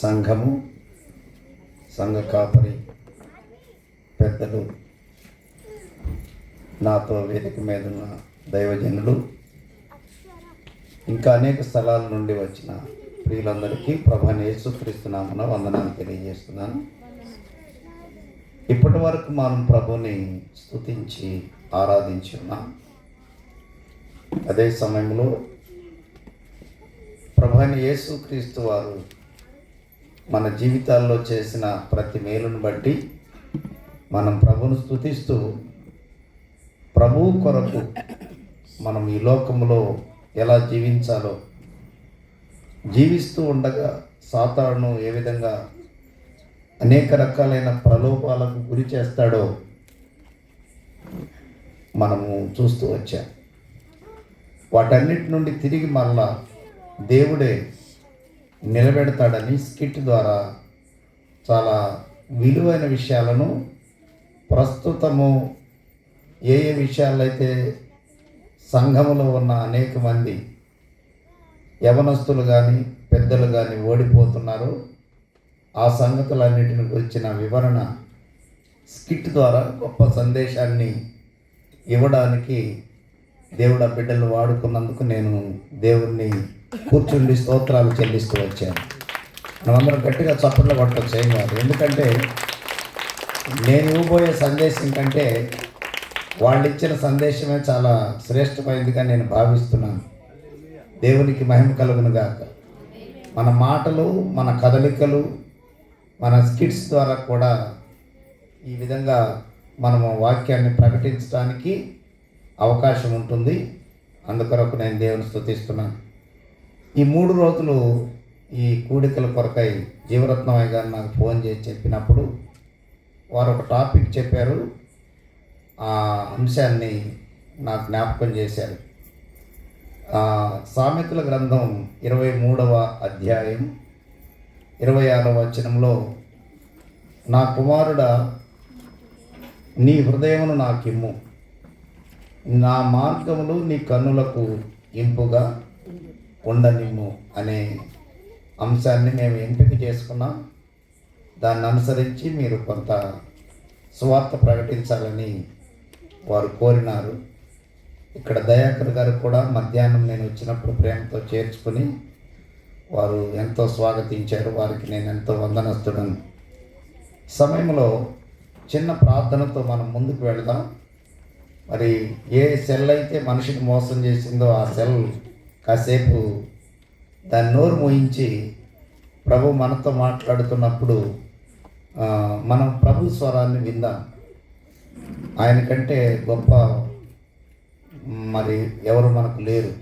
సంఘము, సంఘ కాపరి పెద్దలు, నాతో వేదిక మీద ఉన్న దైవజనులు, ఇంకా అనేక స్థలాల నుండి వచ్చిన ప్రియులందరికీ ప్రభువైన యేసుక్రీస్తు నామమున వందనాలు తెలియజేస్తున్నాను. ఇప్పటి వరకు మనం ప్రభుని స్తుతించి ఆరాధించి ఉన్నాం. అదే సమయంలో ప్రభువైన యేసుక్రీస్తు వారు మన జీవితాల్లో చేసిన ప్రతి మేలును బట్టి మనం ప్రభువును స్తుతిస్తూ, ప్రభువు కొరకు మనం ఈ లోకంలో ఎలా జీవించాలో, జీవిస్తూ ఉండగా సాతాను ఏ విధంగా అనేక రకాలైన ప్రలోభాలకు గురి చేస్తాడో మనము చూస్తూ వచ్చాం. వాటన్నిటి నుండి తిరిగి మరలా దేవుడే నిలబెడతాడని స్కిట్ ద్వారా చాలా విలువైన విషయాలను, ప్రస్తుతము ఏ విషయాలైతే సంఘములో ఉన్న అనేక మంది యవనస్తులు కానీ పెద్దలు కానీ ఓడిపోతున్నారు, ఆ సంగతులన్నిటిని గురించిన వివరణ స్కిట్ ద్వారా గొప్ప సందేశాన్ని ఇవ్వడానికి దేవుడు ఆ బిడ్డలు వాడుకున్నందుకు నేను దేవుణ్ణి కూర్చుండి స్తోత్రాలు చెల్లిస్తూ వచ్చాను. మనమందరం గట్టిగా చప్పట్లు కొట్టచ్చు, ఏం కాదు. ఎందుకంటే నేను ఇవ్వబోయే సందేశం కంటే వాళ్ళు ఇచ్చిన సందేశమే చాలా శ్రేష్టమైనదిగా నేను భావిస్తున్నాను. దేవునికి మహిమ కలుగును గాక. మన మాటలు, మన కదలికలు, మన స్కిట్స్ ద్వారా కూడా ఈ విధంగా మనము వాక్యాన్ని ప్రకటించడానికి అవకాశం ఉంటుంది. అందుకొరకు నేను దేవుని స్తుతిస్తున్నాను. ఈ 3 రోజులు ఈ కూడికల కొరకై జీవరత్నమయ్య గారు నాకు ఫోన్ చేసి చెప్పినప్పుడు వారు ఒక టాపిక్ చెప్పారు. ఆ అంశాన్ని నాకు జ్ఞాపకం చేశారు. సామెతల గ్రంథం 23వ అధ్యాయం 26వ వచనంలో, నా కుమారుడా, నీ హృదయమును నాకిమ్ము, నా మార్గములు నీ కన్నులకు ఇంపుగా ఉండనిమ్ము అనే అంశాన్ని మేము ఎంపిక చేసుకున్నాం. దాన్ని అనుసరించి మీరు కొంత సువార్త ప్రకటించాలని వారు కోరినారు. ఇక్కడ దయాకర్ గారు కూడా మధ్యాహ్నం నేను వచ్చినప్పుడు ప్రేమతో చేర్చుకుని వారు ఎంతో స్వాగతించారు. వారికి నేను ఎంతో వందనస్తుడను. సమయంలో చిన్న ప్రార్థనతో మనం ముందుకు వెళదాం. మరి ఏ సెల్ అయితే మనిషిని మోసం చేసిందో ఆ సెల్ కాసేపు దాన్ని నోరు మోయించి ప్రభు మనతో మాట్లాడుతున్నప్పుడు మనం ప్రభు స్వరాన్ని విందాం. ఆయన కంటే గొప్ప మరి ఎవరు మనకు లేరు.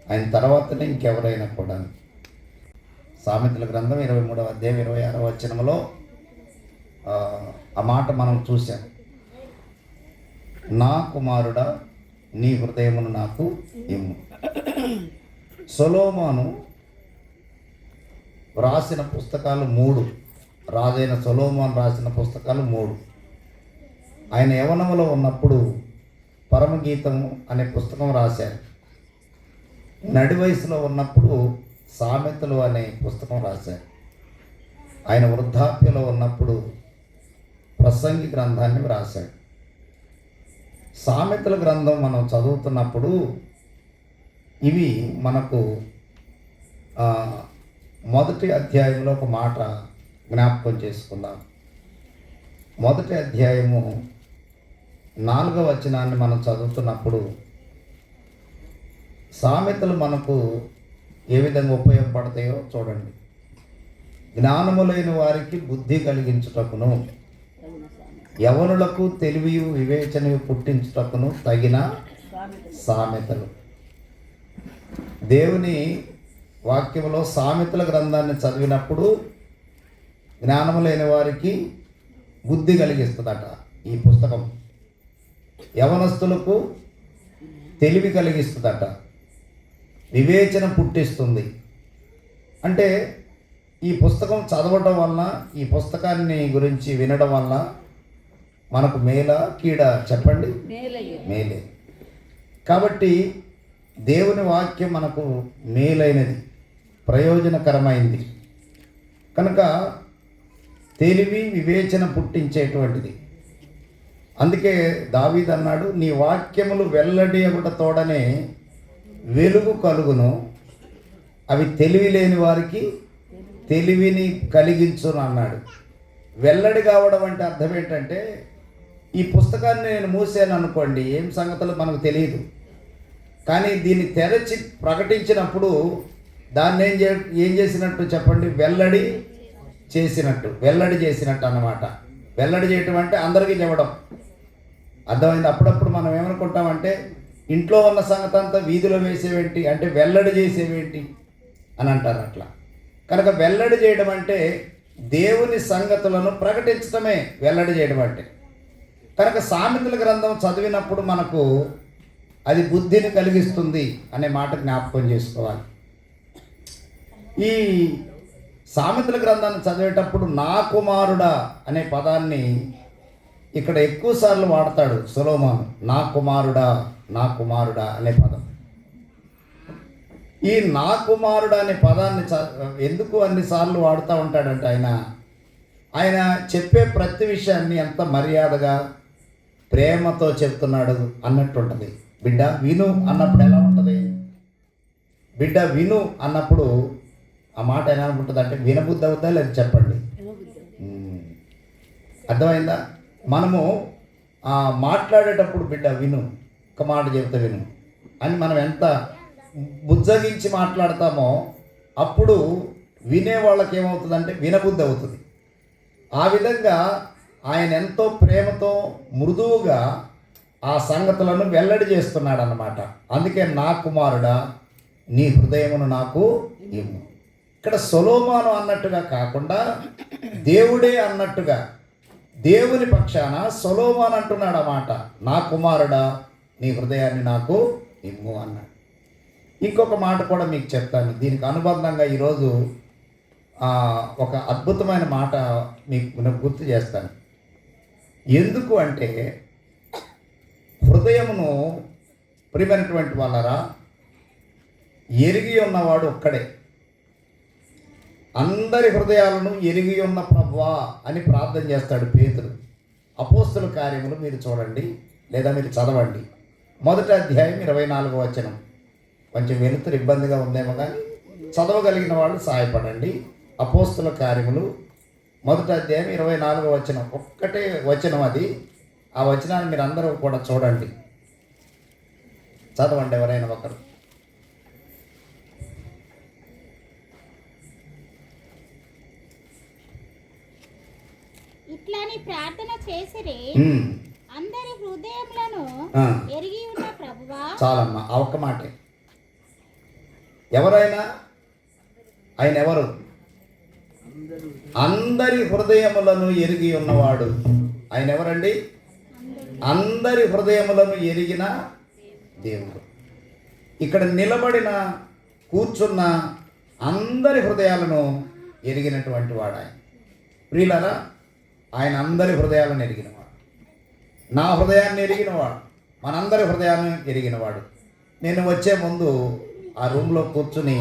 ఆయన తర్వాతనే ఇంకెవరైనా కూడా. సామెతల గ్రంథం 23వ అధ్యాయం 26వ వచనంలో ఆ మాట మనం చూసాం. నా కుమారుడా, నీ హృదయమును నాకు ఇమ్ము. సొలొమోను రాసిన పుస్తకాలు 3. రాజైన సొలొమోను రాసిన పుస్తకాలు 3. ఆయన యవ్వనములో ఉన్నప్పుడు పరమగీతము అనే పుస్తకం రాశారు. నడి వయసులో ఉన్నప్పుడు సామెతలు అనే పుస్తకం రాశారు. ఆయన వృద్ధాప్యలో ఉన్నప్పుడు ప్రసంగి గ్రంథాన్ని రాశాడు. సామెతల గ్రంథం మనం చదువుతున్నప్పుడు ఇవి మనకు మొదటి అధ్యాయంలో ఒక మాట జ్ఞాపకం చేసుకుందాం. మొదటి అధ్యాయము 4వ వచనాన్ని మనం చదువుతున్నప్పుడు సామెతలు మనకు ఏ విధంగా ఉపయోగపడతాయో చూడండి. జ్ఞానము లేని వారికి బుద్ధి కలిగించుటకును, యవనులకు తెలివియు వివేచనయు పుట్టించుటకును తగిన సామెతలు. దేవుని వాక్యంలో సామెతల గ్రంథాన్ని చదివినప్పుడు జ్ఞానము లేని వారికి బుద్ధి కలిగిస్తుందట ఈ పుస్తకం. యవనస్తులకు తెలివి కలిగిస్తుందట, వివేచన పుట్టిస్తుంది. అంటే ఈ పుస్తకం చదవడం వలన, ఈ పుస్తకాన్ని గురించి వినడం వలన మనకు మేలా కీడా చెప్పండి? మేలే. కాబట్టి దేవుని వాక్యం మనకు మేలైనది, ప్రయోజనకరమైంది. కనుక తెలివి వివేచన పుట్టించేటువంటిది. అందుకే దావీదు అన్నాడు, నీ వాక్యములు వెల్లడి అగుట తోడనే వెలుగు కలుగును, అవి తెలివి లేని వారికి తెలివిని కలిగించును అన్నాడు. వెల్లడి కావడం అంటే అర్థం ఏంటంటే, ఈ పుస్తకాన్ని నేను మూసాను అనుకోండి, ఏం సంగతులు మనకు తెలియదు. కానీ దీన్ని తెరచి ప్రకటించినప్పుడు దాన్ని ఏం చేసినట్టు చెప్పండి? వెల్లడి చేసినట్టు అన్నమాట. వెల్లడి చేయటం అంటే అందరికీ చెప్పడం. అర్థమైంది? అప్పుడప్పుడు మనం ఏమనుకుంటామంటే, ఇంట్లో ఉన్న సంగతి అంతా వీధిలో వేసేవేంటి అంటే వెల్లడి చేసేవేంటి అని అంటారు అట్లా. కనుక వెల్లడి చేయడం అంటే దేవుని సంగతులను ప్రకటించడమే వెల్లడి చేయడం అంటే. కనుక సామెతల గ్రంథం చదివినప్పుడు మనకు అది బుద్ధిని కలిగిస్తుంది అనే మాట జ్ఞాపకం చేసుకోవాలి. ఈ సామెతల గ్రంథాన్ని చదివేటప్పుడు నా కుమారుడా అనే పదాన్ని ఇక్కడ ఎక్కువసార్లు వాడతాడు సొలొమోను. నా కుమారుడా అనే పదం. ఈ నా కుమారుడా అనే పదాన్ని ఎందుకు అన్నిసార్లు వాడుతూ ఉంటాడంటే ఆయన చెప్పే ప్రతి విషయాన్ని ఎంత మర్యాదగా ప్రేమతో చెప్తున్నాడు అన్నట్టు ఉంటుంది. బిడ్డ విను అన్నప్పుడు ఎలా ఉంటుంది? బిడ్డ విను అన్నప్పుడు ఆ మాట ఎలా ఉంటుంది అంటే వినబుద్ధి అవుతా లేదు చెప్పండి. అర్థమైందా? మనము మాట్లాడేటప్పుడు బిడ్డ విను, ఒక మాట చెబుతా విను అని మనం ఎంత బుజ్జగించి మాట్లాడతామో అప్పుడు వినే వాళ్ళకి ఏమవుతుందంటే వినబుద్ధి అవుతుంది. ఆ విధంగా ఆయన ఎంతో ప్రేమతో మృదువుగా ఆ సంగతులను వెల్లడి చేస్తున్నాడు అన్నమాట. అందుకే నా కుమారుడా నీ హృదయమును నాకు ఇమ్ము. ఇక్కడ సొలొమోను అన్నట్టుగా కాకుండా దేవుడే అన్నట్టుగా దేవుని పక్షాన సొలొమోను అంటున్నాడు అన్నమాట. నా కుమారుడా నీ హృదయాన్ని నాకు ఇమ్ము అన్నాడు. ఇంకొక మాట కూడా మీకు చెప్తాను. దీనికి అనుబంధంగా ఈరోజు ఒక అద్భుతమైన మాట మీకు గుర్తు చేస్తాను. ఎందుకు అంటే హృదయమును ప్రియమైనటువంటి వాళ్ళరా ఎరిగి ఉన్నవాడు ఒక్కడే. అందరి హృదయాలను ఎరిగి ఉన్న ప్రభువా అని ప్రార్థన చేస్తాడు పేతురు. అపోస్తుల కార్యములు మీరు చూడండి లేదా మీరు చదవండి. 1వ అధ్యాయం 24వ వచనం. కొంచెం వెలుతురు ఇబ్బందిగా ఉందేమో కానీ చదవగలిగిన వాళ్ళు సహాయపడండి. అపోస్తుల కార్యములు 1వ అధ్యాయం 24వ వచనం. ఒక్కటే వచనం అది. ఆ వచనాన్ని మీరు అందరూ కూడా చూడండి, చదవండి ఎవరైనా ఒకరు. ఇట్లాని ప్రార్థన చేసిరి, అందరి హృదయములను ఎరిగి ఉన్న ప్రభువా. చాలమ్మా, ఆ ఒక్క మాటే. ఎవరైనా ఆయన ఎవరు? అందరి హృదయములను ఎరిగి ఉన్నవాడు ఆయన ఎవరండి? అందరి హృదయములను ఎరిగిన దేవుడు. ఇక్కడ నిలబడిన కూర్చున్న అందరి హృదయాలను ఎరిగినటువంటి వాడు ఆయన. ప్రియులారా, ఆయన అందరి హృదయాలను ఎరిగినవాడు, నా హృదయాన్ని ఎరిగినవాడు, మనందరి హృదయాన్ని ఎరిగినవాడు. నేను వచ్చే ముందు ఆ రూమ్లో కూర్చుని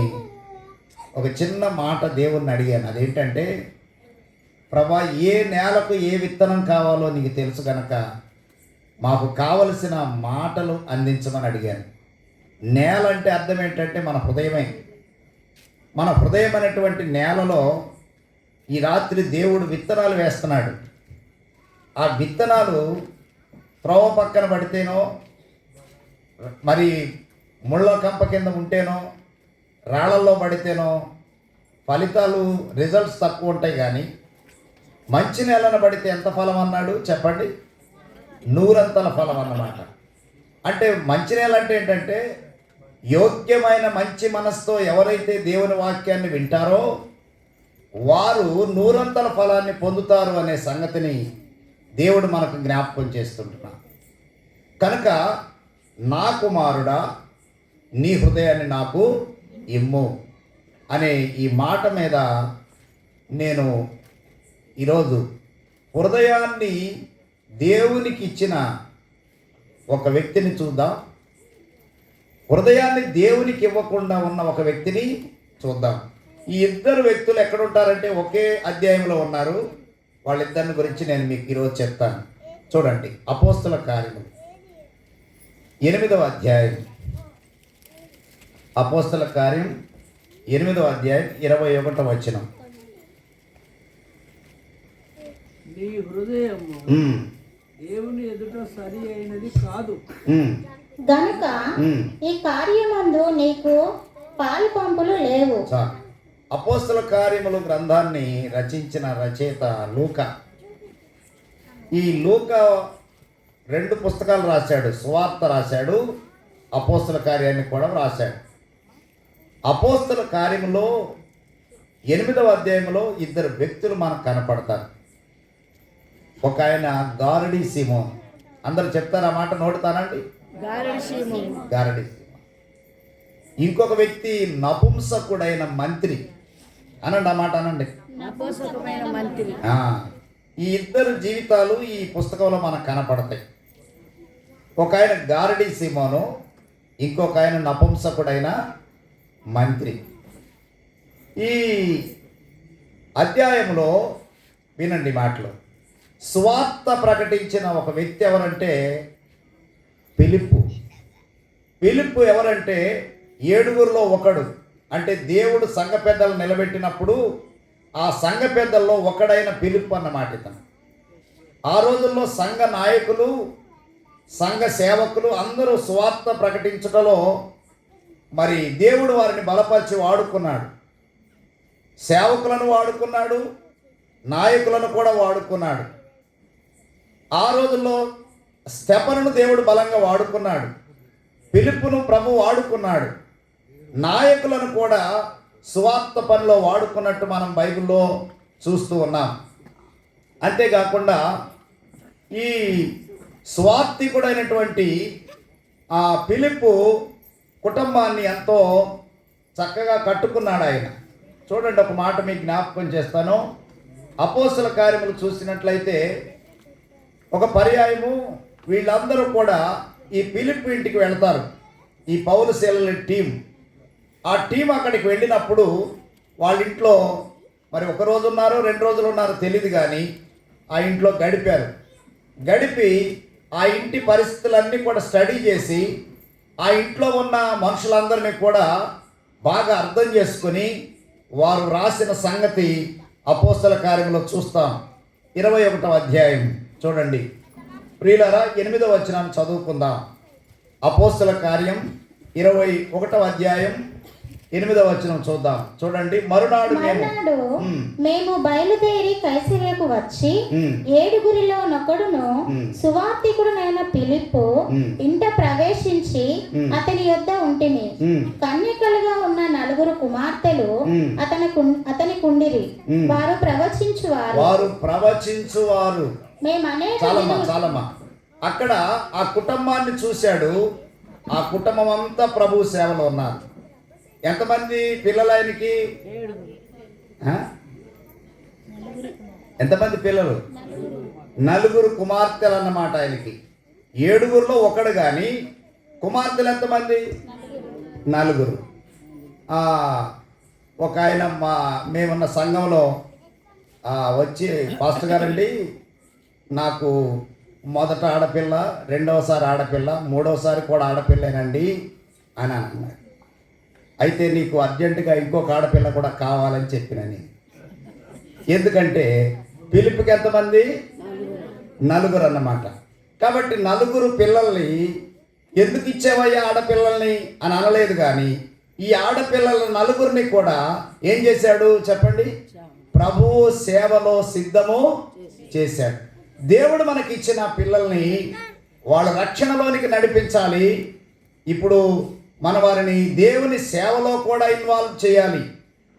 ఒక చిన్న మాట దేవుణ్ణి అడిగాను. అదేంటంటే, ప్రభా, ఏ నేలకు ఏ విత్తనం కావాలో నీకు తెలుసు కనుక మాకు కావలసిన మాటలు అందించమని అడిగాను. నేల అంటే అర్థం ఏంటంటే మన హృదయమే. మన హృదయం అనేటువంటి నేలలో ఈ రాత్రి దేవుడు విత్తనాలు వేస్తున్నాడు. ఆ విత్తనాలు త్రోవ పక్కన పడితేనో, మరి ముళ్ళ కంప కింద ఉంటేనో, రాళ్ళల్లో పడితేనో ఫలితాలు రిజల్ట్స్ తక్కువ ఉంటాయి. కానీ మంచి నేలను పడితే ఎంత ఫలం అన్నాడు చెప్పండి? 100 ఫలం అన్నమాట. అంటే మంచి నేల అంటే ఏంటంటే యోగ్యమైన మంచి మనసుతో ఎవరైతే దేవుని వాక్యాన్ని వింటారో వారు 100 ఫలాన్ని పొందుతారు అనే సంగతిని దేవుడు మనకు జ్ఞాపకం చేస్తుంటున్నాడు. కనుక నా కుమారుడా నీ హృదయాన్ని నాకు ఇమ్ము అనే ఈ మాట మీద నేను ఈరోజు హృదయాన్ని దేవునికి ఇచ్చిన ఒక వ్యక్తిని చూద్దాం. హృదయాన్ని దేవునికి ఇవ్వకుండా ఉన్న ఒక వ్యక్తిని చూద్దాం. ఈ ఇద్దరు వ్యక్తులు ఎక్కడ ఉంటారంటే ఒకే అధ్యాయంలో ఉన్నారు. వాళ్ళిద్దరిని గురించి నేను మీకు ఈరోజు చెప్తాను. చూడండి, అపోస్తుల కార్యములు 8వ అధ్యాయం. అపోస్తుల కార్యం 8వ అధ్యాయం 21వ వచనం. నీ హృదయము దేవుని ఎదుట సరి అయినది కాదు గనుక ఈ కార్యమందు నీకు పాలు పంపులు లేవు. అపోస్తల కార్యములు గ్రంథాన్ని రచించిన రచయిత లూకా. ఈ లూకా 2 పుస్తకాలు రాశాడు. సువార్త రాశాడు, అపోస్తల కార్యాన్ని కూడా రాశాడు. అపోస్తల కార్యములో 8వ అధ్యాయంలో ఇద్దరు వ్యక్తులు మనకు కనపడతారు. ఒక ఆయన గారడి సీమోన్. అందరు చెప్తారు ఆ మాట, నోడుతానండి, గారడి సీమోన్. ఇంకొక వ్యక్తి నపుంసకుడైన మంత్రి. అనండి ఆ మాట, అనండి, మంత్రి. ఈ ఇద్దరు జీవితాలు ఈ పుస్తకంలో మనకు కనపడతాయి. ఒక ఆయన గారడి సీమోను, ఇంకొక ఆయన నపుంసకుడైన మంత్రి. ఈ అధ్యాయంలో వినండి మాటలు. సువార్త ప్రకటించిన ఒక వ్యక్తి ఎవరంటే ఫిలిప్పు. ఫిలిప్పు ఎవరంటే 7గురిలో ఒకడు. అంటే దేవుడు సంఘ పెద్దలు నిలబెట్టినప్పుడు ఆ సంఘ పెద్దల్లో ఒకడైన ఫిలిప్పు అన్నమాట ఇతను. ఆ రోజుల్లో సంఘ నాయకులు, సంఘ సేవకులు అందరూ సువార్త ప్రకటించడంలో మరి దేవుడు వారిని బలపరిచి వాడుకున్నాడు. సేవకులను వాడుకున్నాడు, నాయకులను కూడా వాడుకున్నాడు. ఆ రోజుల్లో స్తెఫనును దేవుడు బలంగా వాడుకున్నాడు, ఫిలిప్పును ప్రభు వాడుకున్నాడు. నాయకులను కూడా సువార్త పనిలో వాడుకున్నట్టు మనం బైబిల్లో చూస్తూ ఉన్నాం. అంతేకాకుండా ఈ స్వార్థికుడైనటువంటి ఆ ఫిలిప్పు కుటుంబాన్ని ఎంతో చక్కగా కట్టుకున్నాడు ఆయన. చూడండి, ఒక మాట మీకు జ్ఞాపకం చేస్తాను. అపోస్తల కార్యములు చూసినట్లయితే ఒక పర్యాయము వీళ్ళందరూ కూడా ఈ ఫిలిప్పు ఇంటికి వెళ్తారు. ఈ పౌలు శీలల టీం. ఆ టీం అక్కడికి వెళ్ళినప్పుడు వాళ్ళ ఇంట్లో మరి 1 రోజు ఉన్నారో 2 రోజులు ఉన్నారో తెలియదు, కానీ ఆ ఇంట్లో గడిపి ఆ ఇంటి పరిస్థితులన్నీ కూడా స్టడీ చేసి ఆ ఇంట్లో ఉన్న మనుషులందరినీ కూడా బాగా అర్థం చేసుకుని వారు రాసిన సంగతి అపోస్తల కార్యంలో చూస్తాం. 21వ అధ్యాయం చూడండి ప్రియులారా. 8వ వచనాన్ని చదువుకుందాం. అపోస్తల కార్యం 21వ అధ్యాయం 8వ వచనం చూద్దాం. చూడండి, మరునాడు మేము బయలుదేరి కైసరియకు వచ్చి 7గురిలో నొకడును సువార్తికుడునైన ఫిలిప్పు ఇంట ప్రవేశించి అతని యొద్ద ఉంటిమి. కన్యకలుగా ఉన్న 4 కుమార్తెలు అతని కుండిరి. వారు ప్రవచించువారు. చాలమ్మా. అక్కడ ఆ కుటుంబాన్ని చూశాడు. ఆ కుటుంబం అంతా ప్రభు సేవలో ఉన్నారు. ఎంతమంది పిల్లలు ఆయనకి? ఎంతమంది పిల్లలు? 4 కుమార్తెలు అన్నమాట ఆయనకి. 7గురిలో ఒకడు, కానీ కుమార్తెలు ఎంతమంది? 4. ఒక ఆయన మేమున్న సంఘంలో వచ్చి, పాస్టర్ గారండి, నాకు మొదట ఆడపిల్ల, రెండవసారి ఆడపిల్ల, మూడవసారి కూడా ఆడపిల్లేనండి అని అన్నాడు. అయితే నీకు అర్జెంటుగా ఇంకొక ఆడపిల్ల కూడా కావాలని చెప్పినని. ఎందుకంటే ఫిలిప్కి ఎంతమంది? 4 అన్నమాట. కాబట్టి 4 పిల్లల్ని ఎందుకు ఇచ్చేవయ్యా ఆడపిల్లల్ని అని అనలేదు, కానీ ఈ ఆడపిల్లల 4 కూడా ఏం చేశాడు చెప్పండి? ప్రభువు సేవలో సిద్ధము చేశాడు. దేవుడు మనకి ఇచ్చిన పిల్లల్ని వాళ్ళ రక్షణలోనికి నడిపించాలి. ఇప్పుడు మన వారిని దేవుని సేవలో కూడా ఇన్వాల్వ్ చేయాలి.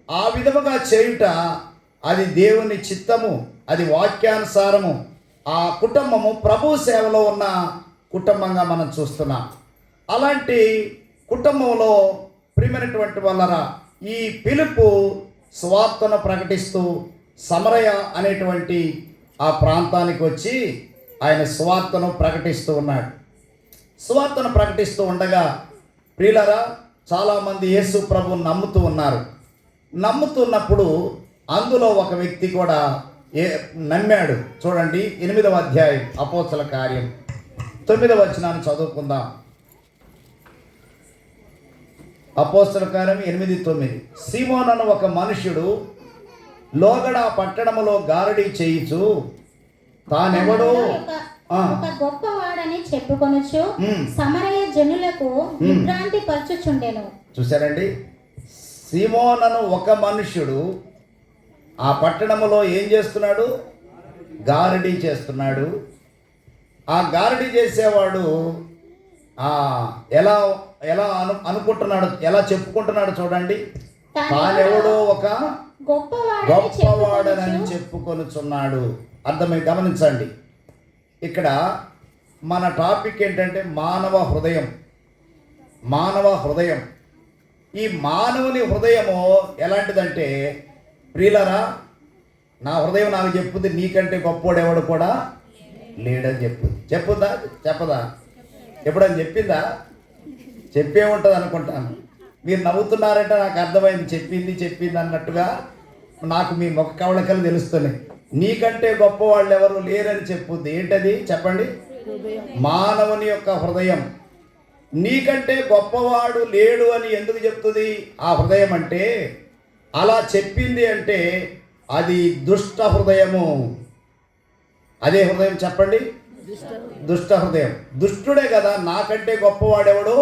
ఆ విధముగా చేయుట అది దేవుని చిత్తము, అది వాక్యానుసారము. ఆ కుటుంబము ప్రభు సేవలో ఉన్న కుటుంబంగా మనం చూస్తున్నాం. అలాంటి కుటుంబంలో ప్రియమైనటువంటి వాళ్ళరా, ఈ ఫిలిప్పు సువార్తను ప్రకటిస్తూ సమరయ అనేటువంటి ఆ ప్రాంతానికి వచ్చి ఆయన సువార్తను ప్రకటిస్తూ ఉన్నాడు. సువార్తను ప్రకటిస్తూ ఉండగా ప్రియులారా, చాలామంది యేసు ప్రభువుని నమ్ముతూ ఉన్నారు. నమ్ముతున్నప్పుడు అందులో ఒక వ్యక్తి కూడా నమ్మాడు. చూడండి 8వ అధ్యాయం అపోస్తల కార్యం 9వ వచనాన్ని చదువుకుందాం. అపోస్తల కార్యం 8:9. సీమోనను ఒక మనుష్యుడు లోగడ పట్టణములో గారడీ చేయుచు తానెవడో ఒక గొప్పవాడని చెప్పుకొనుచు సమరయ జనులకు విభ్రాంతి పరచుచుండెను. చూసారండి, సీమోనను ఒక మనుష్యుడు ఆ పట్టణములో ఏం చేస్తున్నాడు? గారడీ చేస్తున్నాడు. ఆ గారడీ చేసేవాడు ఎలా ఎలా అనుకుంటున్నాడు, ఎలా చెప్పుకుంటున్నాడు చూడండి. తానెవడో ఒక గొప్పవాడనని చెప్పుకొనుచున్నాడు. గమనించండి, ఇక్కడ మన టాపిక్ ఏంటంటే మానవ హృదయం. మానవ హృదయం. ఈ మానవుని హృదయము ఎలాంటిదంటే, ప్రియులరా, నా హృదయం నాకు చెప్పుద్ది నీకంటే గొప్పోడెవడు కూడా లేడని చెప్పుద్దా? చెప్పదా? ఎప్పుడని చెప్పిందా? చెప్పే ఉంటుంది అనుకుంటాను. మీరు నవ్వుతున్నారంటే నాకు అర్థమైంది, చెప్పింది అన్నట్టుగా నాకు మీ ముఖ కవళికలు తెలుస్తున్నాయి. నీకంటే గొప్పవాళ్ళు ఎవరు లేరని చెప్పుద్ది. ఏంటది చెప్పండి? మానవుని యొక్క హృదయం. నీకంటే గొప్పవాడు లేడు అని ఎందుకు చెప్తుంది ఆ హృదయం అంటే? అలా చెప్పింది అంటే అది దుష్ట హృదయము. అదే హృదయం చెప్పండి, దుష్ట హృదయం. దుష్టుడే కదా. నాకంటే గొప్పవాడెవడు?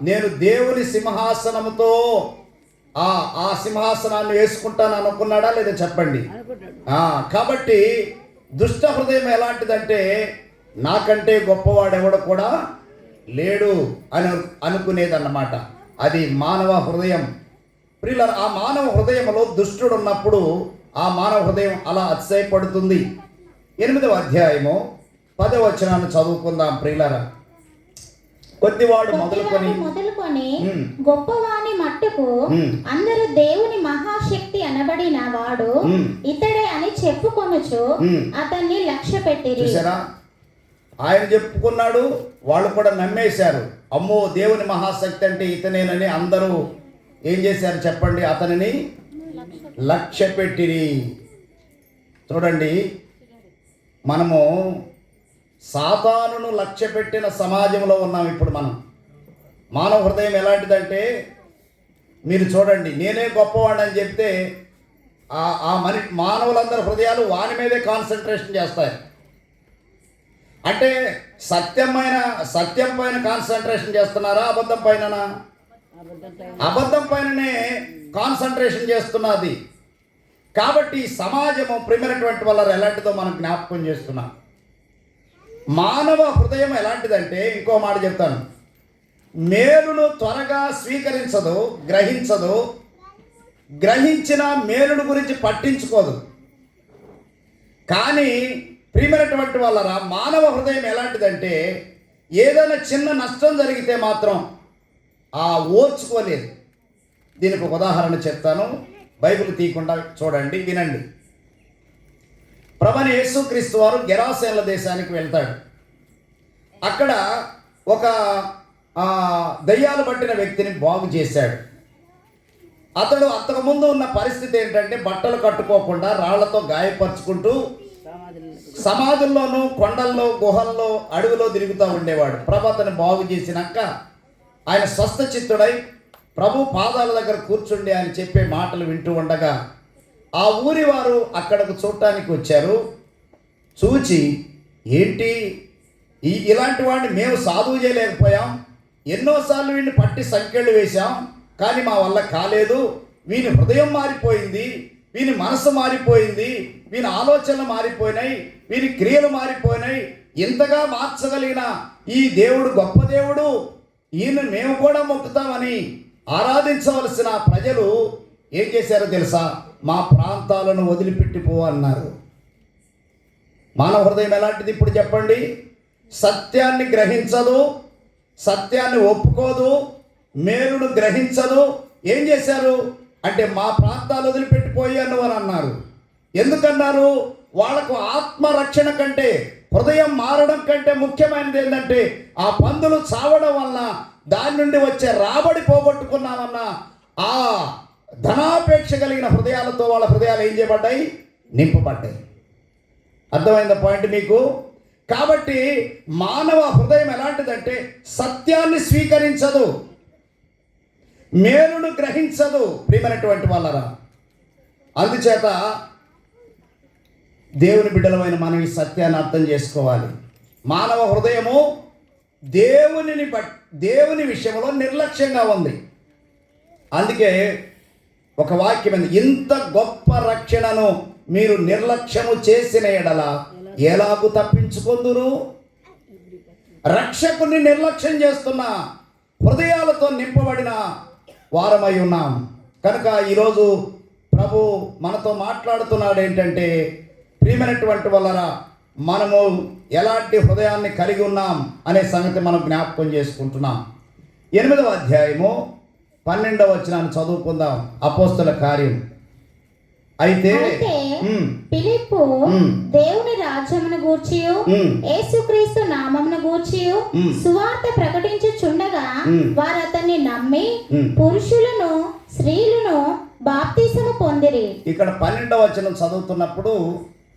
నేను దేవుని సింహాసనముతో ఆ సింహాసనాన్ని వేసుకుంటాను అనుకున్నాడా లేదా చెప్పండి? కాబట్టి దుష్ట హృదయం ఎలాంటిదంటే, నాకంటే గొప్పవాడెవడు కూడా లేడు అని అనుకునేదన్నమాట. అది మానవ హృదయం. ప్రియులారా, ఆ మానవ హృదయంలో దుష్టుడు ఉన్నప్పుడు ఆ మానవ హృదయం అలా అతిశయపడుతుంది. 8వ అధ్యాయము 10వ వచనాన్ని చదువుకుందాం ప్రియులారా. కొద్దివాడు మొదలుకొని గొప్పవాని మట్టుకు అందరూ దేవుని మహాశక్తి అనబడిన వాడు ఇతడే అని చెప్పుకొనుచు అతన్ని లక్ష్య పెట్టిరి. చూసారా, ఆయన చెప్పుకున్నాడు, వాళ్ళు కూడా నమ్మేశారు. అమ్మో, దేవుని మహాశక్తి అంటే ఇతనేనని అందరూ ఏం చేశారు చెప్పండి? అతనిని లక్ష్య పెట్టిరి. చూడండి, మనము సాతానును లక్ష్య పెట్టిన సమాజంలో ఉన్నాం ఇప్పుడు మనం. మానవ హృదయం ఎలాంటిదంటే, మీరు చూడండి, నేనే గొప్పవాడిని అని చెప్తే మానవులందరి హృదయాలు వాని మీదే కాన్సన్ట్రేషన్ చేస్తాయి. అంటే సత్యం పైన కాన్సన్ట్రేషన్ చేస్తున్నారా? అబద్ధం పైననా? అబద్ధం పైననే కాన్సన్ట్రేషన్ చేస్తున్నది. కాబట్టి సమాజము ప్రియమైనటువంటి వాళ్ళ ఎలాంటిదో మనం జ్ఞాపకం చేస్తున్నాం. మానవ హృదయం ఎలాంటిదంటే, ఇంకో మాట చెప్తాను, మేలును త్వరగా స్వీకరించదు, గ్రహించదు, గ్రహించిన మేలును గురించి పట్టించుకోదు. కానీ ప్రియమైనటువంటి వాళ్ళరా, మానవ హృదయం ఎలాంటిదంటే, ఏదైనా చిన్న నష్టం జరిగితే మాత్రం ఓర్చుకోలేదు. దీనికి ఒక ఉదాహరణ చెప్తాను, బైబిల్ తీయకుండా చూడండి, వినండి. ప్రభువైన యేసుక్రీస్తు వారు గెరాసేనుల దేశానికి వెళ్తాడు. అక్కడ ఒక దయ్యాలు పట్టిన వ్యక్తిని బాగు చేశాడు. అతడు అంతకుముందు ఉన్న పరిస్థితి ఏంటంటే, బట్టలు కట్టుకోకుండా రాళ్లతో గాయపరుచుకుంటూ సమాధుల్లోనూ, కొండల్లో, గుహల్లో, అడవిలో తిరుగుతూ ఉండేవాడు. ప్రభు అతను బాగు చేసినాక ఆయన స్వస్థ చిత్తుడై ప్రభు పాదాల దగ్గర కూర్చుండి ఆయన చెప్పే మాటలు వింటూ ఉండగా ఆ ఊరి వారు అక్కడకు చూడటానికి వచ్చారు. చూచి, ఏంటి ఇలాంటి వాడిని మేము సాధువు చేయలేకపోయాం, ఎన్నోసార్లు వీడిని పట్టి సంఖ్యలు వేశాం, కానీ మా వల్ల కాలేదు. వీని హృదయం మారిపోయింది, వీని మనసు మారిపోయింది, వీని ఆలోచనలు మారిపోయినాయి, వీని క్రియలు మారిపోయినాయి. ఇంతగా మార్చగలిగిన ఈ దేవుడు గొప్ప దేవుడు, ఈయన మేము కూడా మొక్కుతామని ఆరాధించవలసిన ప్రజలు ఏం చేశారో తెలుసా? మా ప్రాంతాలను వదిలిపెట్టిపో అన్నారు. మానవ హృదయం ఎలాంటిది ఇప్పుడు చెప్పండి? సత్యాన్ని గ్రహించదు, సత్యాన్ని ఒప్పుకోదు, మేలును గ్రహించదు. ఏం చేశారు అంటే, మా ప్రాంతాలు వదిలిపెట్టిపోయాను అని అన్నారు. ఎందుకన్నారు? వాళ్ళకు ఆత్మరక్షణ కంటే, హృదయం మారడం కంటే ముఖ్యమైనది ఏంటంటే, ఆ పందులు చావడం వలన దాని నుండి వచ్చే రాబడి పోగొట్టుకున్నామన్న ధనాపేక్ష కలిగిన హృదయాలతో వాళ్ళ హృదయాలు ఏం చేయబడ్డాయి? నింపబడ్డాయి. అర్థమైందా పాయింట్ మీకు? కాబట్టి మానవ హృదయం ఎలాంటిదంటే సత్యాన్ని స్వీకరించదు, మేలును గ్రహించదు. ప్రియమైనటువంటి వాళ్ళరా, అందుచేత దేవుని బిడ్డలమైన మనం ఈ సత్యాన్ని అర్థం చేసుకోవాలి. మానవ హృదయము దేవుని విషయంలో నిర్లక్ష్యంగా ఉంది. అందుకే ఒక వాక్యం ఉంది, ఇంత గొప్ప రక్షణను మీరు నిర్లక్ష్యము చేసిన ఎడల ఎలాగూ తప్పించుకొందురు? రక్షకుని నిర్లక్ష్యం చేస్తున్న హృదయాలతో నింపబడిన వారమై ఉన్నాం. కనుక ఈరోజు ప్రభు మనతో మాట్లాడుతున్నాడు ఏంటంటే, ప్రియమైనటువంటి వాళ్ళరా, మనము ఎలాంటి హృదయాన్ని కలిగి ఉన్నాం అనే సంగతి మనం జ్ఞాపకం చేసుకుంటున్నాం. 8వ అధ్యాయము 12వ వచనాన్ని చదువుకుందాం. అపోస్తల కార్యం. అయితే ఫిలిప్పు దేవుని రాజ్యమును గూర్చి యేసుక్రీస్తు నామమును గూర్చి సువార్త ప్రకటించుచుండగా వారు అతన్ని నమ్మి పురుషులను స్త్రీలను బాప్తిసము పొందిరి. ఇక్కడ 12వ వచనం చదువుతున్నప్పుడు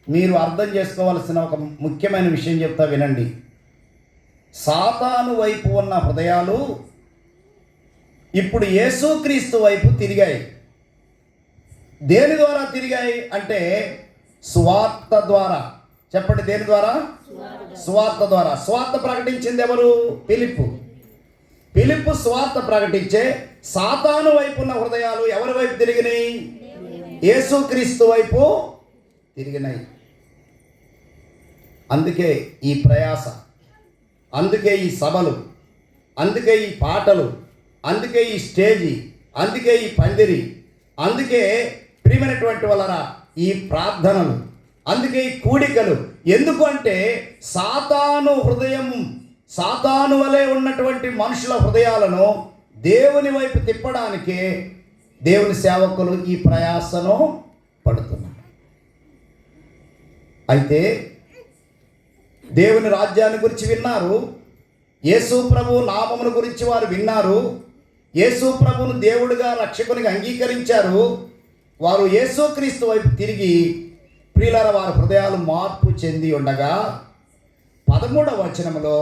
మీరు అర్థం చేసుకోవాల్సిన ఒక ముఖ్యమైన విషయం చెప్తా వినండి. సాతాను వైపు ఉన్న హృదయాలు ఇప్పుడు యేసుక్రీస్తు వైపు తిరిగాయి. దేని ద్వారా తిరిగాయి అంటే సువార్త ద్వారా. చెప్పండి, దేని ద్వారా? సువార్త ద్వారా. సువార్త ప్రకటించింది ఎవరు? ఫిలిప్పు సువార్త ప్రకటించే సాతాను వైపు ఉన్న హృదయాలు ఎవరి వైపు తిరిగినాయి? యేసుక్రీస్తు వైపు తిరిగినాయి. అందుకే ఈ ప్రయాస, అందుకే ఈ సభలు, అందుకే ఈ పాటలు, అందుకే ఈ స్టేజీ, అందుకే ఈ పందిరి, అందుకే ప్రియమైనటువంటి వాళ్ళరా ఈ ప్రార్థనలు, అందుకే ఈ కూడికలు. ఎందుకు అంటే సాతాను హృదయం, సాతాను వలె ఉన్నటువంటి మనుషుల హృదయాలను దేవుని వైపు తిప్పడానికే దేవుని సేవకులు ఈ ప్రయాసను పడుతున్నారు. అయితే దేవుని రాజ్యాన్ని గురించి విన్నారు, యేసు ప్రభు నామమును గురించి వారు విన్నారు, యేసు ప్రభువును దేవుడిగా రక్షకునిగా అంగీకరించారు. వారు యేసుక్రీస్తు వైపు తిరిగి ప్రియులారా వారి హృదయాలు మార్పు చెంది ఉండగా 13వ వచనంలో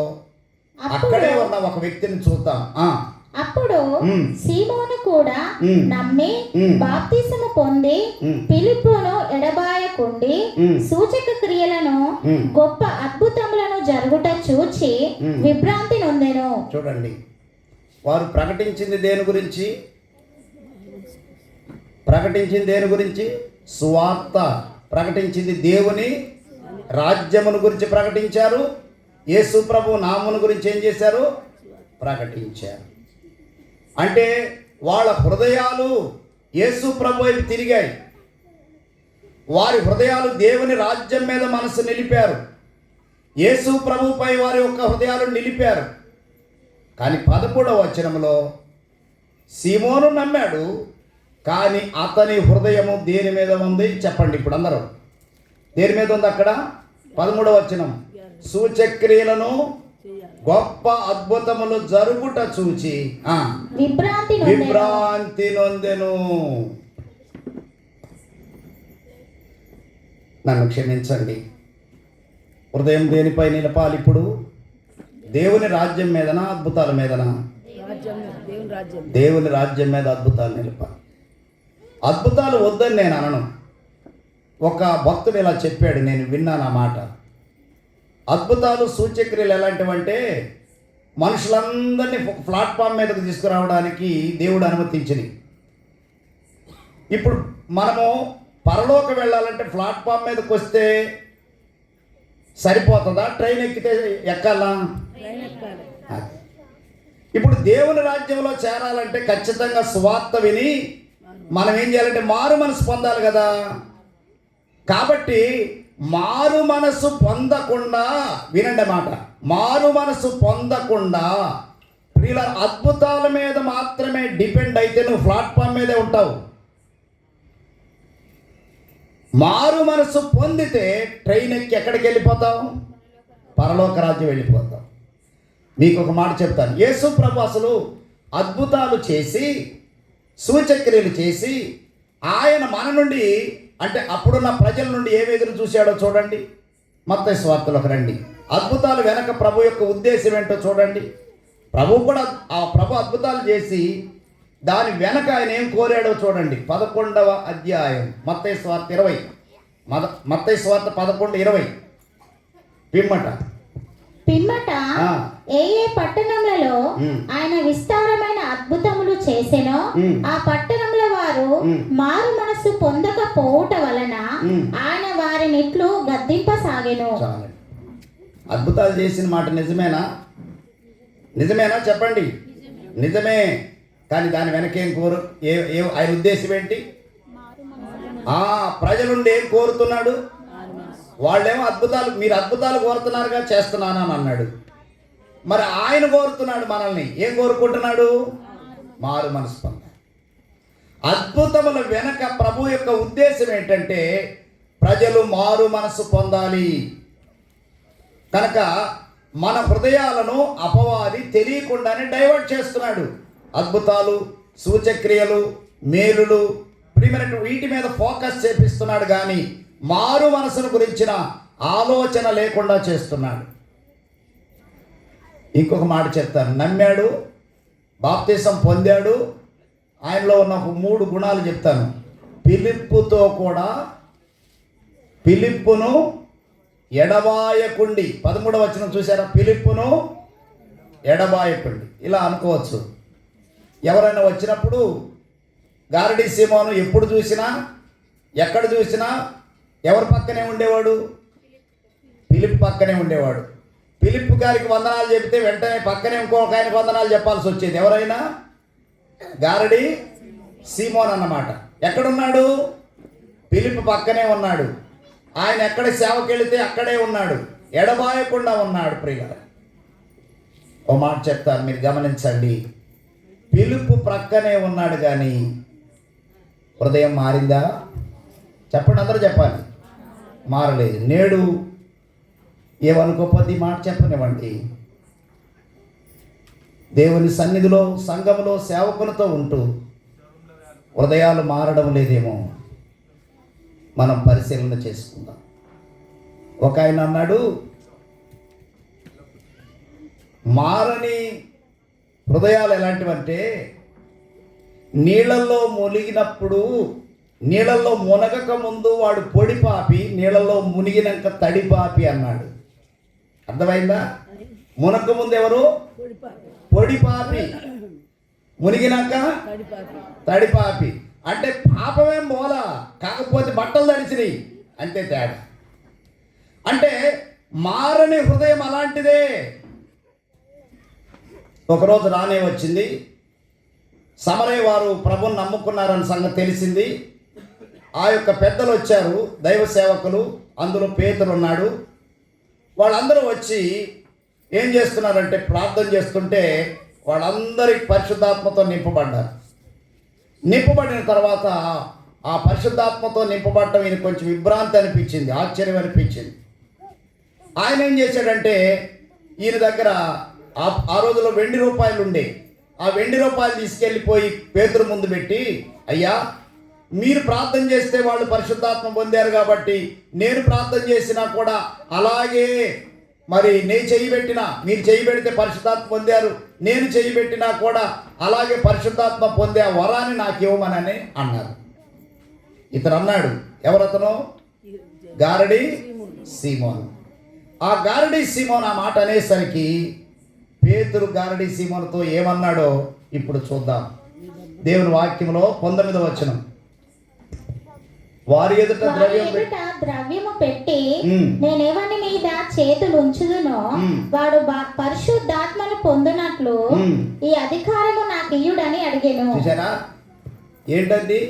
అక్కడే ఉన్న ఒక వ్యక్తిని చూద్దాం. అప్పుడు సీమోను కూడా నమ్మి బాప్తిసము పొంది ఫిలిప్పును ఎడబాయకుండి సూచక క్రియలను గొప్ప అద్భుతములను జరుగుట చూచి విభ్రాంతి నొందెను. చూడండి, వారు ప్రకటించింది దేని గురించి? ప్రకటించింది దేని గురించి? సువార్త. ప్రకటించింది దేవుని రాజ్యమును గురించి ప్రకటించారు. యేసు ప్రభు నామమును గురించి ఏం చేశారు? ప్రకటించారు. అంటే వాళ్ళ హృదయాలు యేసు ప్రభు వైపు తిరిగాయి. వారి హృదయాలు దేవుని రాజ్యం మీద మనసు నిలిపారు. యేసు ప్రభుపై వారి యొక్క హృదయాలు నిలిపారు. కానీ 11వ వచనంలో సీమోను నమ్మాడు, కానీ అతని హృదయము దేని మీద ఉంది? చెప్పండి ఇప్పుడు అందరూ, దేని మీద ఉంది అక్కడ? 13వ వచనం, సూచక్రియలను గొప్ప అద్భుతములు జరుగుట చూచి విభ్రాంతి నొందెను. నన్ను క్షమించండి, హృదయం దేనిపై నిలపాలి ఇప్పుడు? దేవుని రాజ్యం మీదనా అద్భుతాల మీదనా? దేవుని రాజ్యం మీద అద్భుతాలు నిలపాలి. అద్భుతాలు వద్దని నేను అనను. ఒక భక్తుడు ఇలా చెప్పాడు, నేను విన్నాను ఆ మాట. అద్భుతాలు సూచక్రియలు ఎలాంటివంటే మనుషులందరినీ ప్లాట్ఫామ్ మీదకు తీసుకురావడానికి దేవుడు అనుమతించింది. ఇప్పుడు మనము పరలోకి వెళ్ళాలంటే ప్లాట్ఫామ్ మీదకి వస్తే సరిపోతుందా? ట్రైన్ ఎక్కితే ఎక్కాలా? ఇప్పుడు దేవుని రాజ్యంలో చేరాలంటే ఖచ్చితంగా సువార్త విని మనం ఏం చేయాలంటే మారు మనసు పొందాలి కదా. కాబట్టి మారు మనసు పొందకుండా, వినండి మాట, మారు మనసు పొందకుండా ప్రియుల అద్భుతాల మీద మాత్రమే డిపెండ్ అయితే నువ్వు ప్లాట్ఫామ్ మీదే ఉంటావు. మారు మనసు పొందితే ట్రైన్ ఎక్కి ఎక్కడికి వెళ్ళిపోతావు? పరలోక రాజ్యం వెళ్ళిపోతావు. మీకు ఒక మాట చెప్తాను. యేసు ప్రభు అసలు అద్భుతాలు చేసి సూచక్రియలు చేసి ఆయన మన నుండి అంటే అప్పుడున్న ప్రజల నుండి ఏమి ఎదురు చూశాడో చూడండి. మత్తయి సువార్తలోకి రండి. అద్భుతాలు వెనక ప్రభు యొక్క ఉద్దేశం ఏంటో చూడండి. ప్రభు కూడా ప్రభు అద్భుతాలు చేసి దాని వెనక ఆయన ఏం కోరాడో చూడండి. 11వ అధ్యాయం మత్తయి సువార్త 20. మత్తయి సువార్త 11:20 పిమ్మట ఏ పట్టణములలో ఆయన విస్తారమైన అద్భుతములు చేసెనో ఆ పట్టణముల వారు మారు మనస్సు పొందకపోవుట వలన ఆయన వారినిట్లు గద్దింపసాగెను. అద్భుతాలు చేసిన మాట నిజమేనా? నిజమేనా చెప్పండి. నిజమే. కానీ దాని వెనకేం కోరు ఆయన ఉద్దేశం ఏంటి? ప్రజలుండి ఏం కోరుతున్నాడు? వాళ్ళేమో అద్భుతాలు, మీరు అద్భుతాలు కోరుతున్నారుగా, చేస్తున్నాను అని అన్నాడు. మరి ఆయన కోరుతున్నాడు మనల్ని, ఏం కోరుకుంటున్నాడు? మారు మనసు పొంద. అద్భుతముల వెనక ప్రభు యొక్క ఉద్దేశం ఏంటంటే ప్రజలు మారు మనసు పొందాలి. కనుక మన హృదయాలను అపవాది తెలియకుండానే డైవర్ట్ చేస్తున్నాడు. అద్భుతాలు, సూచక్రియలు, మేలులు, వీటి మీద ఫోకస్ చేపిస్తున్నాడు. కానీ మారు మనసును గురించిన ఆలోచన లేకుండా చేస్తున్నాడు. ఇంకొక మాట చెప్తాను. నమ్మాడు, బాప్తిసం పొందాడు, ఆయనలో ఉన్న 3 గుణాలు చెప్తాను. ఫిలిప్పుతో కూడా ఫిలిప్పును ఎడబాయకుండి, 13వ వచనం చూసారా? ఫిలిప్పును ఎడబాయకుండి. ఇలా అనుకోవచ్చు. ఎవరైనా వచ్చినప్పుడు గారడీ సీమోను ఎప్పుడు చూసినా, ఎక్కడ చూసినా ఎవరి పక్కనే ఉండేవాడు? ఫిలిప్ పక్కనే ఉండేవాడు. ఫిలిప్ గారికి వందనాలు చెబితే వెంటనే పక్కనే ఇంకొక ఆయనకు వందనాలు చెప్పాల్సి వచ్చేది. ఎవరైనా? గారడీ సీమోన్ అన్నమాట. ఎక్కడున్నాడు? ఫిలిప్ పక్కనే ఉన్నాడు. ఆయన ఎక్కడ సేవకి వెళితే అక్కడే ఉన్నాడు, ఎడబాయకుండా ఉన్నాడు. ప్రియులారా, ఓ మాట చెప్తాను, మీరు గమనించండి. ఫిలిప్ ప్రక్కనే ఉన్నాడు కానీ హృదయం మారిందా? చెప్పండి, అందరూ చెప్పాలి. మారలేదు. నేడు ఏమనుకోపోతే మాట చెప్పనివ్వండి. దేవుని సన్నిధిలో, సంఘములో సేవకులతో ఉంటూ హృదయాలు మారడం లేదేమో మనం పరిశీలన చేసుకుందాం. ఒక ఆయన అన్నాడు, మారని హృదయాలు ఎలాంటివంటే నీళ్ళల్లో మునిగినప్పుడు, నీళ్ళల్లో మునగక ముందు వాడు పొడి పాపి, నీళ్ళల్లో మునిగినాక తడి పాపి అన్నాడు. అర్థమైందా? మునక ముందు ఎవరు? పొడి పాపి, మునిగినాక తడి పాపి. అంటే పాపమేం పోలా, కాకపోతే బట్టలు తడిచినాయి, అంతే తేడా. అంటే మారని హృదయం అలాంటిదే. ఒకరోజు రానే వచ్చింది. సమరయ వారు ప్రభుని నమ్ముకున్నారని సంగతి తెలిసింది. ఆ యొక్క పెద్దలు వచ్చారు, దైవ సేవకులు, అందులో పేతురు ఉన్నాడు. వాళ్ళందరూ వచ్చి ఏం చేస్తున్నారంటే ప్రార్థన చేస్తుంటే వాళ్ళందరికీ పరిశుద్ధాత్మతో నింపబడ్డారు. నింపబడిన తర్వాత ఆ పరిశుద్ధాత్మతో నింపబడటం ఈయన కొంచెం విభ్రాంతి అనిపించింది, ఆశ్చర్యం అనిపించింది. ఆయన ఏం చేశాడంటే ఈయన దగ్గర ఆ రోజుల్లో ₹20 ఉండే. ఆ ₹20 తీసుకెళ్ళిపోయి పేతురు ముందు పెట్టి, అయ్యా, మీరు ప్రార్థన చేస్తే వాళ్ళు పరిశుద్ధాత్మ పొందారు కాబట్టి నేను ప్రార్థన చేసినా కూడా అలాగే, మరి నేను చెయ్యి పెట్టినా, మీరు చెయ్యి పెడితే పరిశుద్ధాత్మ పొందారు, నేను చెయ్యి పెట్టినా కూడా అలాగే పరిశుద్ధాత్మ పొందే వరాన్ని నాకు ఇవ్వమనని అన్నారు. ఇతను అన్నాడు, ఎవరతను? గారడీ సీమోన్. ఆ గారడీ సీమోన్ ఆ మాట అనేసరికి పేతురు గారడీ సీమోనుతో ఏమన్నాడో ఇప్పుడు చూద్దాం. దేవుని వాక్యంలో 19వ వచనం. వారి ఎదుట ద్రవ్యము పెట్టి నేనెవని మీద చేతులు ఉంచుదునో వాడు పరిశుద్ధాత్మను పొందినట్లు ఈ అధికారము నాకు ఇయ్యుడని అడిగాను. చూసారా? ఏంటది?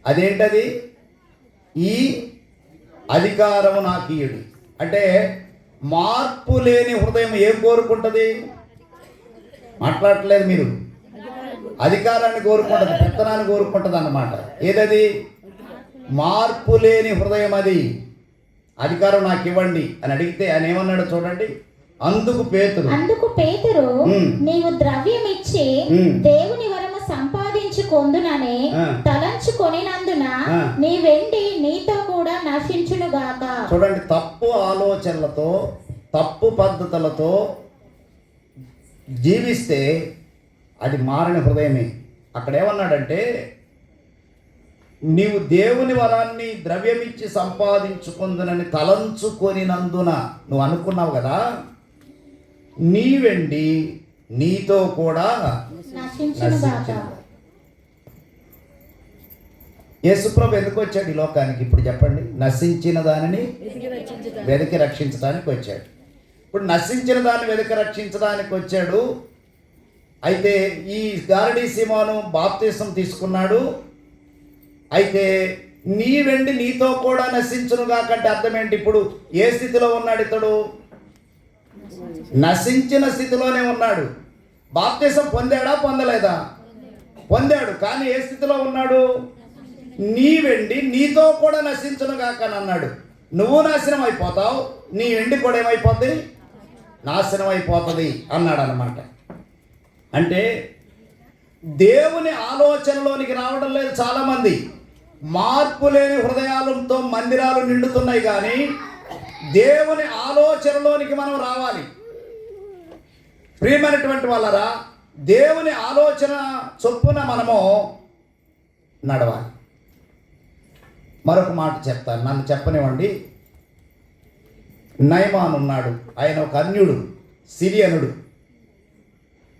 అదేంటది? ఈ అధికారము నాకు ఇయ్యుడు అంటే మార్పు లేని హృదయం ఏం కోరుకుంటుంది? మాట్లాడట్లేదు మీరు. అధికారాన్ని కోరుకుంటుంది, పెత్తనాన్ని కోరుకుంటుంది అన్నమాట. ఏదది? మార్పు లేని హృదయం. అది అధికారం నాకు ఇవ్వండి అని అడిగితే ఆయన ఏమన్నాడో చూడండి. అందుకు పేతురు నీవు ద్రవ్యం ఇచ్చి దేవుని వరము సంపాదించు రక్షించుకొందునని ఆ. తలంచుకొనినందున ఆ. నీ వెండి నీతో కూడా నశించును గాక. చూడండి, తప్పు ఆలోచనలతో తప్పు పద్ధతులతో జీవిస్తే అది మారిన హృదయమే. అక్కడ ఏమన్నాడంటే, నీవు దేవుని వరాన్ని ద్రవ్యమిచ్చి సంపాదించుకుందునని తలంచుకొనినందున, నువ్వు అనుకున్నావు కదా, నీ వెండి నీతో కూడా నశించును గాక. నశించును. యేసుప్రభు ఎందుకు వచ్చాడు ఈ లోకానికి? ఇప్పుడు చెప్పండి. నశించిన దానిని వెతికి రక్షించడానికి వచ్చాడు. ఇప్పుడు నశించిన దాన్ని వెతికి రక్షించడానికి వచ్చాడు. అయితే ఈ గారడీ సీమోను బాప్తీసం తీసుకున్నాడు. అయితే నీ వెండి నీతో కూడా నశించునుగా కంటే అర్థం ఏంటి? ఇప్పుడు ఏ స్థితిలో ఉన్నాడు ఇతడు? నశించిన స్థితిలోనే ఉన్నాడు. బాప్తీసం పొందాడా పొందలేదా? పొందాడు. కానీ ఏ స్థితిలో ఉన్నాడు? నీ వెండి నీతో కూడా నశించునుగా అని అన్నాడు. నువ్వు నాశనం అయిపోతావు, నీ వెండి కూడా ఏమైపోద్ది? నాశనం అయిపోతుంది అన్నాడు అన్నమాట. అంటే దేవుని ఆలోచనలోనికి రావడం లేదు చాలామంది. మార్పు లేని హృదయాలతో మందిరాలు నిండుతున్నాయి, కానీ దేవుని ఆలోచనలోనికి మనం రావాలి. ప్రియమైనటువంటి వాళ్ళరా, దేవుని ఆలోచన చొప్పున మనము నడవాలి. మరొక మాట చెప్తాను, నన్ను చెప్పనివ్వండి. నయమాన్ ఉన్నాడు. ఆయన ఒక అన్యుడు, సిరియనుడు.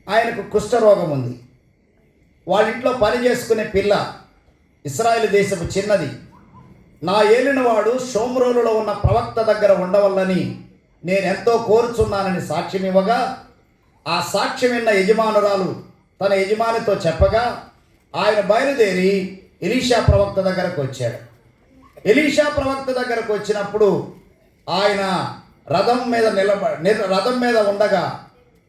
ఆయనకు కుష్ఠరోగం ఉంది. వాళ్ళ ఇంట్లో పని చేసుకునే పిల్ల ఇశ్రాయేలు దేశపు చిన్నది. నా ఏలినవాడు షోమ్రోనులో ఉన్న ప్రవక్త దగ్గర ఉండవల్లని నేను ఎంతో కోరుచున్నానని సాక్ష్యం ఇవ్వగా, ఆ సాక్ష్యం విన్న యజమానురాలు తన యజమానితో చెప్పగా, ఆయన బయలుదేరి ఎలీషా ప్రవక్త దగ్గరకు వచ్చాడు. ఎలీషా ప్రవక్త దగ్గరకు వచ్చినప్పుడు ఆయన రథం మీద ఉండగా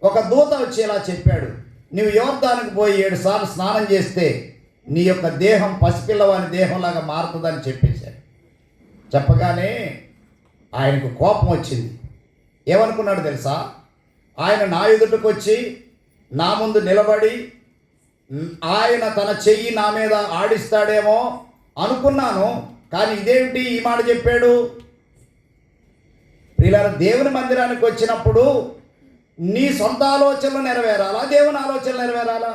ఒక దూత వచ్చి ఇలా చెప్పాడు, నువ్వు యోర్దానికి పోయి 7 సార్లు స్నానం చేస్తే నీ యొక్క దేహం పసిపిల్లవాని దేహంలాగా మారుతుందని చెప్పేశాడు. చెప్పగానే ఆయనకు కోపం వచ్చింది. ఏమనుకున్నాడు తెలుసా? ఆయన నా ఎదుటకు వచ్చి నా ముందు నిలబడి ఆయన తన చెయ్యి నా మీద ఆడిస్తాడేమో అనుకున్నాను. కానీ ఇదేమిటి ఈ మాట చెప్పాడు? ప్రియులారా, దేవుని మందిరానికి వచ్చినప్పుడు నీ సొంత ఆలోచనలు నెరవేరాలా, దేవుని ఆలోచనలు నెరవేరాలా?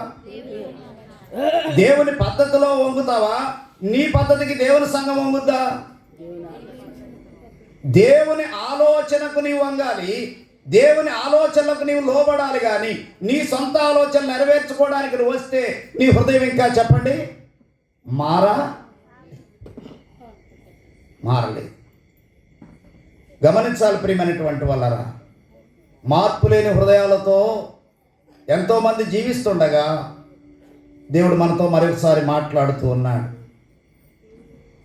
దేవుని పద్ధతిలో వంగుతావా? నీ పద్ధతికి దేవుని సంఘం వంగుద్దా? దేవుని ఆలోచనకు నీవు వంగాలి, దేవుని ఆలోచనలకు నీవు లోబడాలి. కానీ నీ సొంత ఆలోచనలు నెరవేర్చుకోవడానికి నువ్వు వస్తే నీ హృదయం ఇంకా చెప్పండి మారలేదు. గమనించాలి ప్రియమైనటువంటి వాళ్ళరా, మార్పు లేని హృదయాలతో ఎంతోమంది జీవిస్తుండగా దేవుడు మనతో మరొకసారి మాట్లాడుతూ ఉన్నాడు.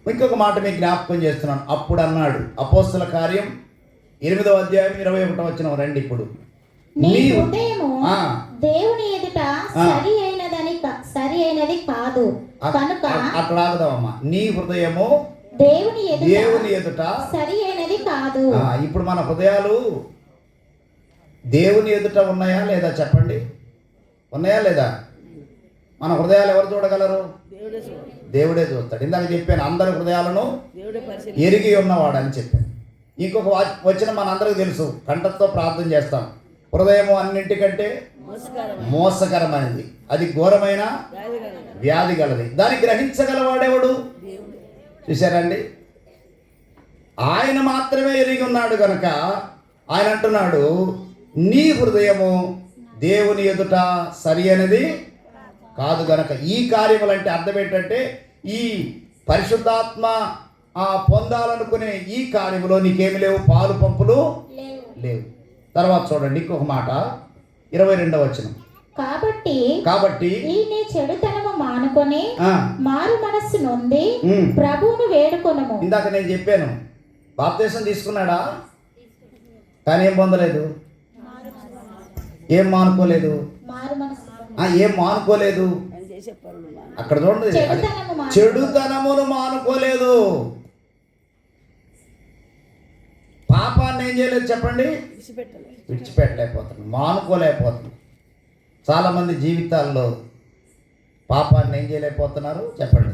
ఇంకొక మాట మీకు జ్ఞాపకం చేస్తున్నాను. అప్పుడు అన్నాడు, అపోస్తల కార్యం 8వ అధ్యాయం 21వ వచనం రండి. ఇప్పుడు నీ హృదయము దేవుని ఎదుట సరి అయినది కాదు కనుక, అక్కడ ఆగదామమ్మా. నీ హృదయము దేవుని ఎదుట సరి అయినది కాదు. ఇప్పుడు మన హృదయాలు దేవుని ఎదుట ఉన్నాయా లేదా చెప్పండి? ఉన్నాయా లేదా? మన హృదయాలు ఎవరు చూడగలరు? దేవుడే చూస్తాడు. ఇందాక చెప్పాను, అందరి హృదయాలను ఎరిగి ఉన్నవాడు అని చెప్పాను. ఇంకొక వచనం మనందరికీ తెలుసు, కంఠంతో ప్రార్థన చేస్తాం. హృదయము అన్నింటికంటే మోసకరమైనది, అది ఘోరమైన వ్యాధి గలది, దాన్ని గ్రహించగలవాడెవడు? చూశారండి, ఆయన మాత్రమే ఎరిగి ఉన్నాడు కనుక ఆయన అంటున్నాడు, నీ హృదయము దేవుని ఎదుట సరి అనేది కాదు గనక. ఈ కార్యములంటే అర్థం ఏంటంటే, ఈ పరిశుద్ధాత్మ పొందాలనుకునే ఈ కార్యములో నీకేమి లేవు, పాలు పంపులు లేవు. తర్వాత చూడండి ఇంకొక మాట, 22వ వచనం. కాబట్టి ఈ నీ చెడుతనము మానుకొని మారు మనస్సు నొంది ప్రభువును వేడుకొనుము. ఇందాక నేను చెప్పాను, బాప్తీసం తీసుకున్నాడా? కానీ ఏం పొందలేదు, ఏం మానుకోలేదు, ఏం మానుకోలేదు. అక్కడ చూడండి, చెడుతనమును మానుకోలేదు. పాపాన్ని ఏం చేయలేదు చెప్పండి? విడిచిపెట్టలేకపోతున్నాం, మానుకోలేకపోతున్నాం. చాలామంది జీవితాల్లో పాపాన్ని ఏం చేయలేకపోతున్నారు చెప్పండి?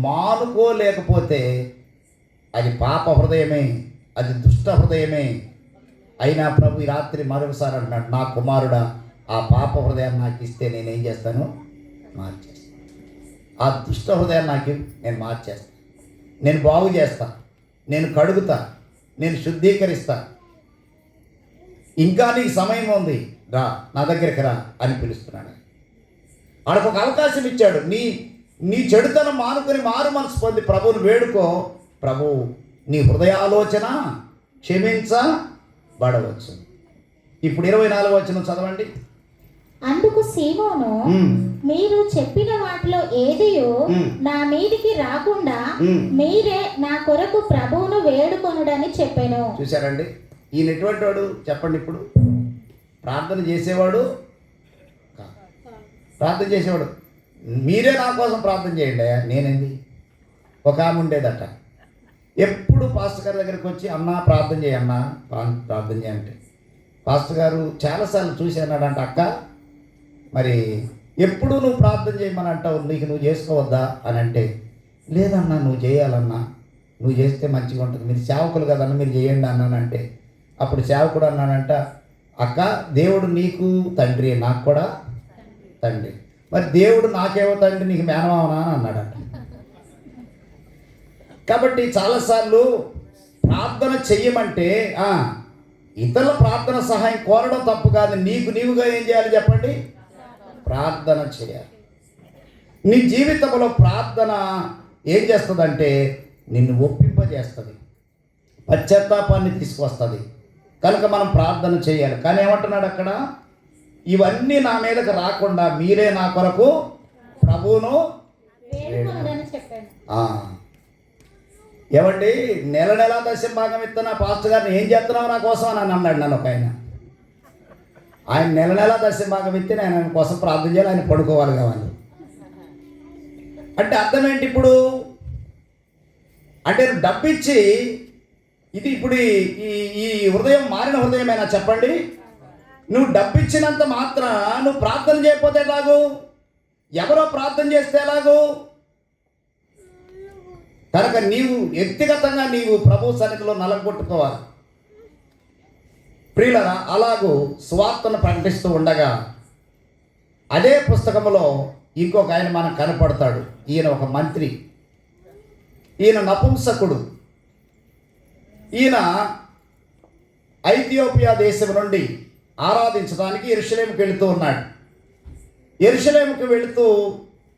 మానుకోలేకపోతే అది పాప హృదయమే, అది దుష్ట హృదయమే. అయినా ప్రభు ఈ రాత్రి మరొకసారి అంటున్నాడు, నా కుమారుడా ఆ పాప హృదయాన్ని నాకు ఇస్తే నేనేం చేస్తాను? మార్చేస్తాను. ఆ దుష్ట హృదయాన్ని నాకు నేను మార్చేస్తాను, నేను బాగు చేస్తా, నేను కడుగుతా, నేను శుద్ధీకరిస్తా. ఇంకా నీకు సమయం ఉంది, రా నా దగ్గరికి రా అని పిలుస్తున్నాడు. ఆడకు ఒక అవకాశం ఇచ్చాడు. నీ చెడుతనం మానుకొని మారు మనసు పొంది ప్రభువుని వేడుకో, ప్రభు నీ హృదయాలోచన క్షమించబడవచ్చు. ఇప్పుడు 24వ వచనం చదవండి. అందుకు సీమోను, మీరు చెప్పిన వాటిలో ఏదియో నా మీదికి రాకుండా మీరే నా కొరకు ప్రభువును వేడుకొనుడని చెప్పాను. చూశారండి, ఈయన ఎటువంటి వాడు చెప్పండి? ఇప్పుడు ప్రార్థన చేసేవాడు, ప్రార్థన చేసేవాడు. మీరే నా కోసం ప్రార్థన చేయండి అయ్యా, నేనేంది? ఒక ఆమె ఉండేదట, ఎప్పుడు పాస్టర్ గారి దగ్గరికి వచ్చి అన్నా ప్రార్థన చేయన్నా ప్రార్థన చేయంటే, పాస్టర్ గారు చాలాసార్లు చూసి అన్నాడంట, అక్క మరి ఎప్పుడు నువ్వు ప్రార్థన చేయమని అంటావు, నీకు నువ్వు చేసుకోవద్దా అని అంటే, లేదన్నా నువ్వు చేయాలన్నా, నువ్వు చేస్తే మంచిగా ఉంటుంది, మీరు సేవకులు కదన్నా మీరు చేయండి అన్నానంటే, అప్పుడు సేవకుడు అన్నానంట, అక్క దేవుడు నీకు తండ్రి నాకు కూడా తండ్రి, మరి దేవుడు నాకేమో తండ్రి నీకు మేనమావనా అని అన్నాడంట. కాబట్టి చాలాసార్లు ప్రార్థన చెయ్యమంటే ఇతరుల ప్రార్థన సహాయం కోరడం తప్పు కాదు, నీవుగా ఏం చేయాలి చెప్పండి? ప్రార్థన చేయాలి. నీ జీవితంలో ప్రార్థన ఏం చేస్తుందంటే నిన్ను ఒప్పింపజేస్తుంది, పశ్చాత్తాపాన్ని తీసుకొస్తుంది. కనుక మనం ప్రార్థన చేయాలి. కానీ ఏమంటున్నాడు అక్కడ? ఇవన్నీ నా మీదకి రాకుండా మీరే నా కొరకు ప్రభువును వేడుకొనుడని చెప్పాను. ఏమండి, నెల నెలా దశభాగం ఇస్తున్నా పాస్టర్ గారిని ఏం చేస్తున్నావు నా కోసం అని అన్నాడు నన్ను ఒక ఆయన నెల నెలా దశభాగం ఇస్తే నేను ఆయన కోసం ప్రార్థన చేయాలి, ఆయన పడుకోవాలి కావాలి అంటే అర్థం ఏంటి? ఇప్పుడు అంటే డబ్బిచ్చి ఇది ఇప్పుడు ఈ హృదయం మారిన హృదయమేనా చెప్పండి? నువ్వు డబ్బిచ్చినంత మాత్రం నువ్వు ప్రార్థన చేయకపోతే ఎలాగూ? ఎవరో ప్రార్థన చేస్తే ఎలాగూ? కనుక నీవు వ్యక్తిగతంగా నీవు ప్రభు సన్నిధిలో నలగొట్టుకోవాలి. ప్రియులరా, అలాగూ సువార్తను ప్రకటిస్తూ ఉండగా అదే పుస్తకంలో ఇంకొక ఆయన మనకు కనపడతాడు. ఈయన ఒక మంత్రి, ఈయన నపుంసకుడు. ఈయన ఐథియోపియా దేశం నుండి ఆరాధించడానికి యెరూషలేముకి వెళుతూ ఉన్నాడు. యెరూషలేముకి వెళుతూ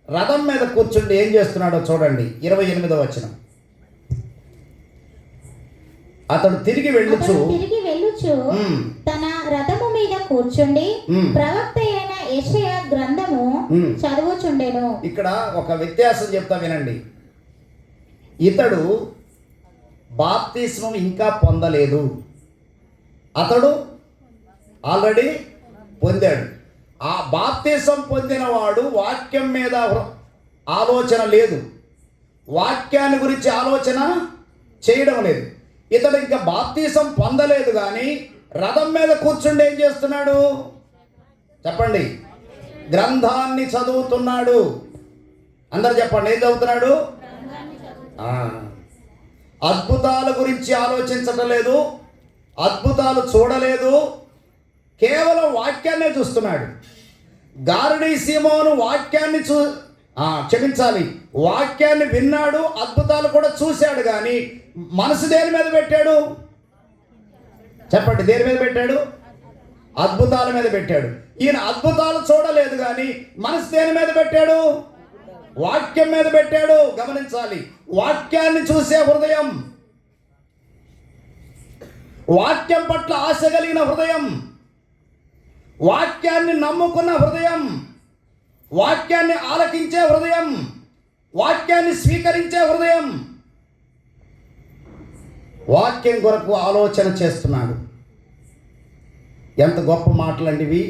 రథం మీద కూర్చుండి ఏం చేస్తున్నాడో చూడండి. 28వ వచనం. అతడు తిరిగి వెళ్ళుచు తన రథము మీద కూర్చుండి ప్రవక్త అయిన యెషయా గ్రంథము చదువుచుండెను. ఇక్కడ ఒక వ్యత్యాసం చెప్తా వినండి. ఇతడు బాప్తిస్మం ఇంకా పొందలేదు, అతడు ఆల్రెడీ పొందాడు. ఆ బాప్తిసం పొందిన వాడు వాక్యం మీద ఆలోచన లేదు, వాక్యాన్ని గురించి ఆలోచన చేయడం లేదు. ఇతడు ఇంకా బాప్తిసం పొందలేదు కానీ రథం మీద కూర్చుండి ఏం చేస్తున్నాడు చెప్పండి? గ్రంథాన్ని చదువుతున్నాడు. అందరు చెప్పండి, ఏం చదువుతున్నాడు? అద్భుతాల గురించి ఆలోచించటం లేదు, అద్భుతాలు చూడలేదు, కేవలం వాక్యాన్నే చూస్తున్నాడు. గారడీ సీమోను వాక్యాన్ని క్షమించాలి, వాక్యాన్ని విన్నాడు, అద్భుతాలు కూడా చూశాడు. కానీ మనసు దేని మీద పెట్టాడు చెప్పండి? దేని మీద పెట్టాడు? అద్భుతాల మీద పెట్టాడు. ఈయన అద్భుతాలు చూడలేదు కానీ మనసు దేని మీద పెట్టాడు? వాక్యం మీద పెట్టాడు. గమనించాలి, వాక్యాన్ని చూసే హృదయం, వాక్యం పట్ల ఆశ కలిగిన హృదయం, వాక్యాన్ని నమ్ముకున్న హృదయం, వాక్యాన్ని ఆలకించే హృదయం, వాక్యాన్ని స్వీకరించే హృదయం, వాక్యం కొరకు ఆలోచన చేస్తున్నాడు. ఎంత గొప్ప మాటలండి ఇవి!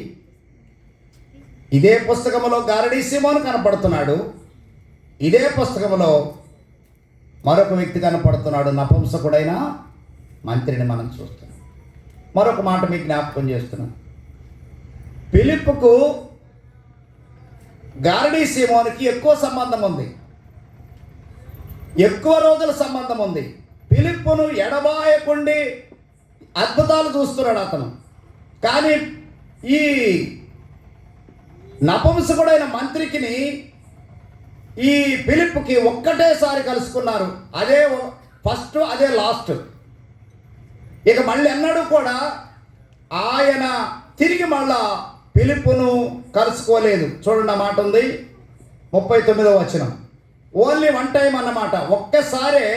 ఇదే పుస్తకంలో గారడీ సీమోను కనపడుతున్నాడు, ఇదే పుస్తకంలో మరొక వ్యక్తి కనపడుతున్నాడు, నపుంసకుడైన మంత్రిని మనం చూస్తున్నాం. మరొక మాట మీకు జ్ఞాపకం చేస్తున్నాం. ఫిలిప్పుకు గారడీ సీమోనికి ఎక్కువ సంబంధం ఉంది, ఎక్కువ రోజుల సంబంధం ఉంది. ఫిలిప్పును ఎడబాయకుండి అద్భుతాలు చూస్తున్నాడు అతను. కానీ ఈ నపుంసకుడైన మంత్రికిని ఈ ఫిలిప్పుకి ఒక్కటేసారి కలుసుకున్నారు. అదే ఫస్ట్, అదే లాస్ట్. ఇక మళ్ళీ ఎన్నడూ కూడా ఆయన తిరిగి మళ్ళా ఫిలిప్పును కలుసుకోలేదు. చూడండి, ఆ మాట ఉంది 39వ వచనం. ఓన్లీ వన్ టైం అన్నమాట. ఒక్కసారే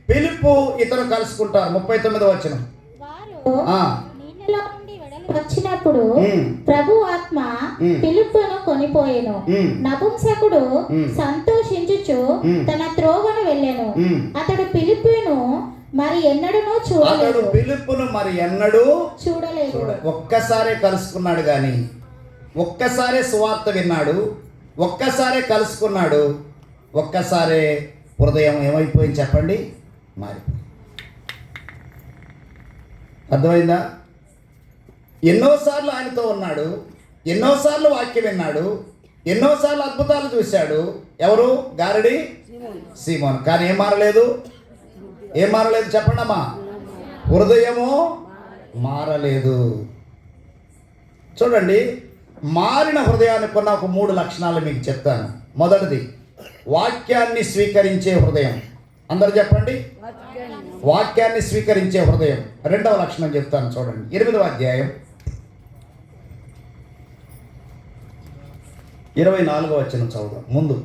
ఫిలిప్పు ఇతను కలుసుకుంటారు. 39వ వచనం. వారు నీళ్ళలో నుండి వెడలి వచ్చినప్పుడు ప్రభు ఆత్మ ఫిలిప్పును కొనిపోయెను. నపుంసకుడు సంతోషించుచు తన త్రోవను వెళ్ళెను. అతడు ఫిలిప్పును మరి ఎన్నడూ చూడలేదు. ఒక్కసారే కలుసుకున్నాడు, కానీ ఒక్కసారే సువార్త విన్నాడు, ఒక్కసారే కలుసుకున్నాడు, ఒక్కసారే హృదయం ఏమైపోయింది చెప్పండి, మారిపోయింది. అర్థమైందా? ఎన్నోసార్లు ఆయనతో ఉన్నాడు, ఎన్నోసార్లు వాక్యం విన్నాడు, ఎన్నోసార్లు అద్భుతాలు చూశాడు. ఎవరు? గారడి సీమోను. కానీ ఏం మారలేదు చెప్పండి అమ్మా, హృదయము మారలేదు. చూడండి, మారిన హృదయానికి ఉన్న ఒక 3 లక్షణాలు మీకు చెప్తాను. మొదటిది, వాక్యాన్ని స్వీకరించే హృదయం. అందరు చెప్పండి, వాక్యాన్ని స్వీకరించే హృదయం. రెండవ లక్షణం చెప్తాను, చూడండి. 8వ అధ్యాయం 24వ వచనం చదువుదాం ముందు.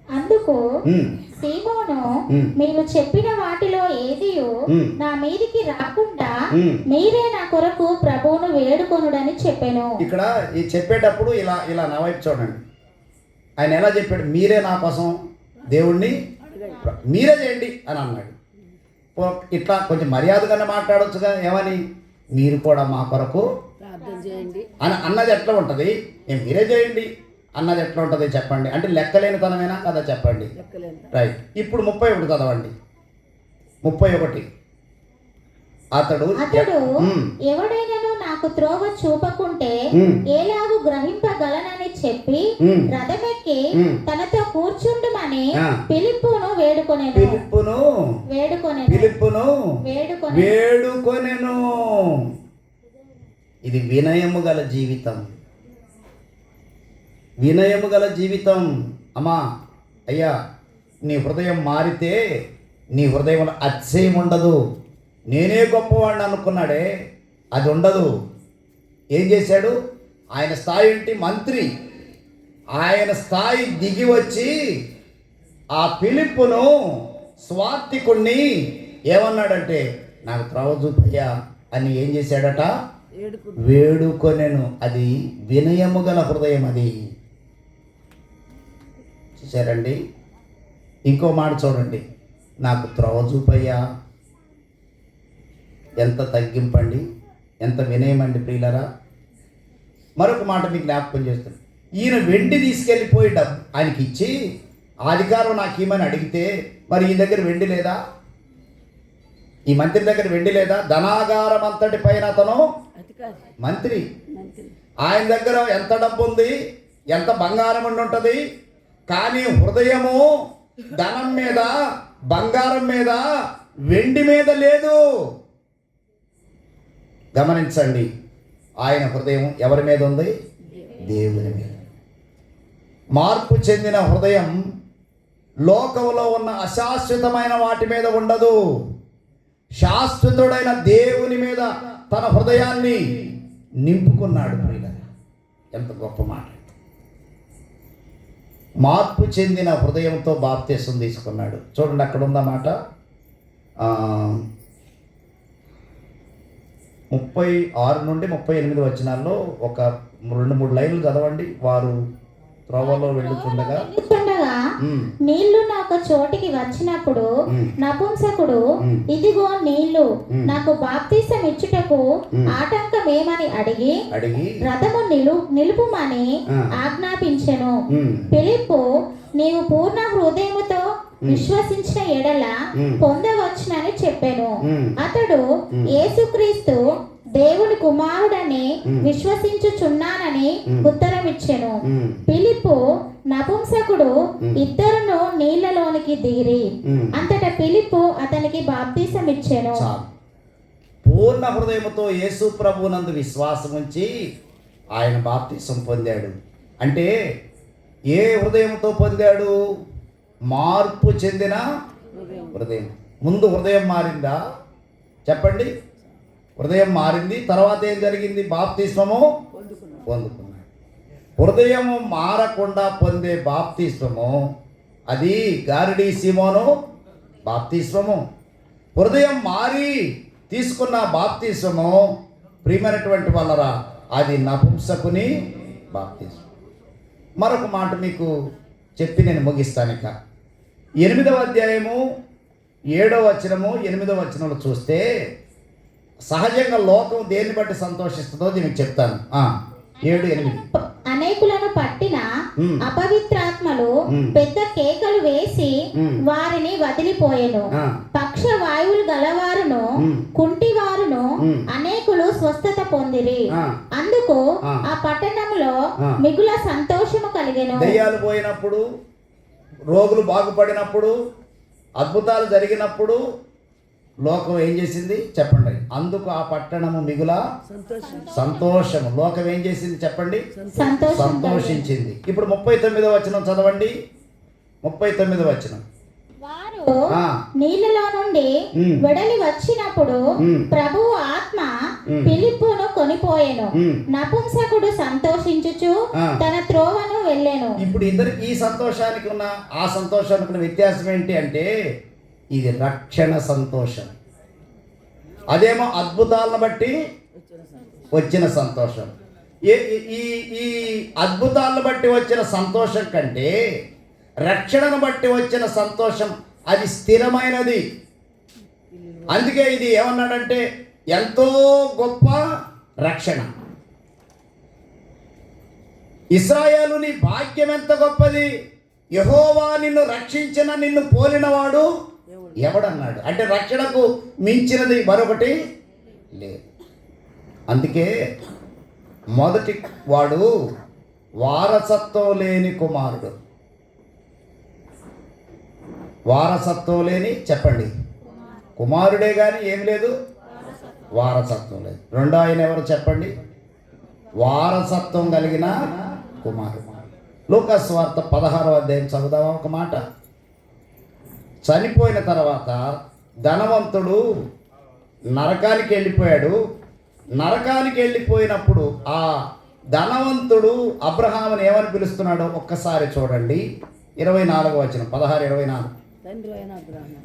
అందుకు సీమోను, మీరు చెప్పిన వాటిలో ఏదియో నా మీదికి రాకుండా మీరే నా కొరకు ప్రభువును వేడుకొనుడని చెప్పాను. ఇక్కడ ఈ చెప్పేటప్పుడు ఇలా నా వైపు చూడండి. ఆయన ఎలా చెప్పాడు? మీరే నా కోసం దేవుణ్ణి మీరే చేయండి అని అన్నాడు. ఇట్లా కొంచెం మర్యాదగానే మాట్లాడొచ్చుగా. ఏమని? మీరు కూడా మా కొరకు అని అన్నది ఎట్లా ఉంటుంది? మీరే చేయండి అన్నది ఎట్లా ఉంటుంది చెప్పండి. అంటే లెక్కలేని తనమేనా కదా చెప్పండి. రైట్. ఇప్పుడు 31 చదవండి. 31. అతడు ఎవడైనాను నాకు త్రోవ చూపకుంటే ఎలాగూ గ్రహింపగలనని చెప్పి రథమెక్కి తనతో కూర్చుండుమని ఫిలిప్పును వేడుకొనెను. ఇది వినయము గల జీవితం, వినయము గల జీవితం. అమ్మా, అయ్యా, నీ హృదయం మారితే నీ హృదయంలో అతిశయం ఉండదు. నేనే గొప్పవాడిని అనుకున్నాడే, అది ఉండదు. ఏం చేశాడు? ఆయన స్థాయి ఏంటి? మంత్రి. ఆయన స్థాయి దిగి వచ్చి ఆ ఫిలిప్పును, స్వార్థికుణ్ణి ఏమన్నాడంటే, నాకు త్రోవ చూపయ్యా అని ఏం చేశాడట? వేడుకొనెను. అది వినయము గల హృదయం. అది చూశారండి. ఇంకో మాట చూడండి, నాకు త్రోవ చూపయ్యా. ఎంత తగ్గింపండి, ఎంత వినయమండి ప్రియులరా. మరొక మాట మీకు జ్ఞాపకం చేస్తాను. ఈయన వెండి తీసుకెళ్ళిపోయి ఆయనకి ఇచ్చి అధికారం నాకు ఏమని అడిగితే, మరి ఈ దగ్గర వెండి లేదా? ఈ మంత్రి దగ్గర వెండి లేదా? ధనాగారం అంతటి పైన అతను మంత్రి. ఆయన దగ్గర ఎంత డబ్బు ఉంది, ఎంత బంగారం ఉండి ఉంటుంది. కానీ హృదయము ధనం మీద, బంగారం మీద, వెండి మీద లేదు. గమనించండి, ఆయన హృదయం ఎవరి మీద ఉంది? దేవుని మీద. మార్పు చెందిన హృదయం లోకంలో ఉన్న అశాశ్వతమైన వాటి మీద ఉండదు. శాశ్వతుడైన దేవుని మీద తన హృదయాన్ని నింపుకున్నాడు. ఎంత గొప్ప మాట! మార్పు చెందిన హృదయంతో బాప్తిసం తీసుకున్నాడు. చూడండి, అక్కడ ఉందన్నమాట. 36 నుండి 38 వచనాల్లో ఒక 2-3 లైన్లు చదవండి. వారు త్రోవలో వెళ్ళుచుండగా నీళ్లు ఒక చోటికి వచ్చినప్పుడు నపుంసకుడు, ఇదిగో నీళ్లు, నాకు బాప్తిసం ఇచ్చుటకు ఆటంకమేమని అడిగి రథము నిలుపుమని ఆజ్ఞాపించెను. ఫిలిప్పు, నీవు పూర్ణ హృదయముతో విశ్వసించిన ఎడల పొందవచ్చునని చెప్పెను. ఉమ్. అతడు యేసుక్రీస్తు దేవుని కుమారుడని విశ్వసించుచున్నానని ఉత్తరమిచ్చెను. ఫిలిప్పు నపుంసకుడు ఇద్దరును నీళ్లలోనికి దిగిరి. అంతటా ఫిలిప్పు అతనికి బాప్తీసమిచ్చెను. చాలు. పూర్ణ హృదయముతో యేసు ప్రభువునందు విశ్వాసం ఉంచి ఆయన బాప్తీసం పొందాడు. అంటే ఏ హృదయంతో పొందాడు? మార్పు చెందిన హృదయం. ముందు హృదయం మారిందా? చెప్పండి. హృదయం మారింది, తర్వాత ఏం జరిగింది? బాప్తిస్మము పొందుకున్నాడు. హృదయము మారకుండా పొందే బాప్తిస్మము అది గారిడీ సీమోను బాప్తిస్మము. హృదయం మారి తీసుకున్న బాప్తిస్మము ప్రియమైనటువంటి వాళ్ళరా అది నపుంసకుని బాప్తిస్మం. మరొక మాట మీకు చెప్పి నేను ముగిస్తాను. ఇక 8వ అధ్యాయము 7వ వచనము 8వ వచనంలో చూస్తే సహజంగా లోకం దేన్ని బట్టి సంతోషిస్తుందో దీనికి చెప్తాను. 7, 8 అనేకులను పట్టిన అపవిత్రాత్మలు పెద్ద కేకలు వేసి వారిని వదిలిపోయెను. పక్ష వాయువులు గలవారును కుంటివారును అనేకులు స్వస్థత పొందిరి. అందుకు ఆ పట్టణంలో మిగుల సంతోషము కలిగెను. దయ్యాలు పోయినప్పుడు, రోగులు బాగుపడినప్పుడు, అద్భుతాలు జరిగినప్పుడు లోకం ఏం చేసింది చెప్పండి? అందుకు ఆ పట్టణము మిగుల సంతోషము. లోకం ఏం చేసింది చెప్పండి? సంతోషించింది. ఇప్పుడు 39వ వచనం చదవండి. 39వ వచనం. వారు నీళ్ళలో నుండి వెడలి వచ్చినప్పుడు ప్రభువు ఆత్మ ఫిలిప్పును కొనిపోయెను. నపుంసకుడు సంతోషించుచు తన త్రోవను వెళ్ళెను. ఇప్పుడు ఇద్దరికి ఈ సంతోషానికి ఉన్న ఆ సంతోషానికి ఉన్న వ్యత్యాసం ఏంటి అంటే ఇది రక్షణ సంతోషం, అదేమో అద్భుతాలను బట్టి వచ్చిన సంతోషం. ఈ అద్భుతాలను బట్టి వచ్చిన సంతోషం కంటే రక్షణను బట్టి వచ్చిన సంతోషం అది స్థిరమైనది. అందుకే ఇది ఏమన్నాడంటే ఎంతో గొప్ప రక్షణ. ఇశ్రాయేలుని భాగ్యం ఎంత గొప్పది! యెహోవా నిన్ను రక్షించిన నిన్ను పోలినవాడు ఎవడన్నాడు? అంటే రక్షణకు మించినది మరొకటి లేదు. అందుకే మొదటి వాడు వారసత్వం లేని కుమారుడు. వారసత్వం లేని చెప్పండి కుమారుడే కానీ ఏం లేదు, వారసత్వం లేదు. రెండో ఆయన ఎవరు చెప్పండి? వారసత్వం కలిగిన కుమారుడు. లూకా సువార్త 16వ అధ్యాయం చదువుదామా ఒక మాట. చనిపోయిన తర్వాత ధనవంతుడు నరకానికి వెళ్ళిపోయాడు. నరకానికి వెళ్ళిపోయినప్పుడు ఆ ధనవంతుడు అబ్రహాముని ఏమని పిలుస్తున్నాడో ఒక్కసారి చూడండి. 24వ వచనం 16:24.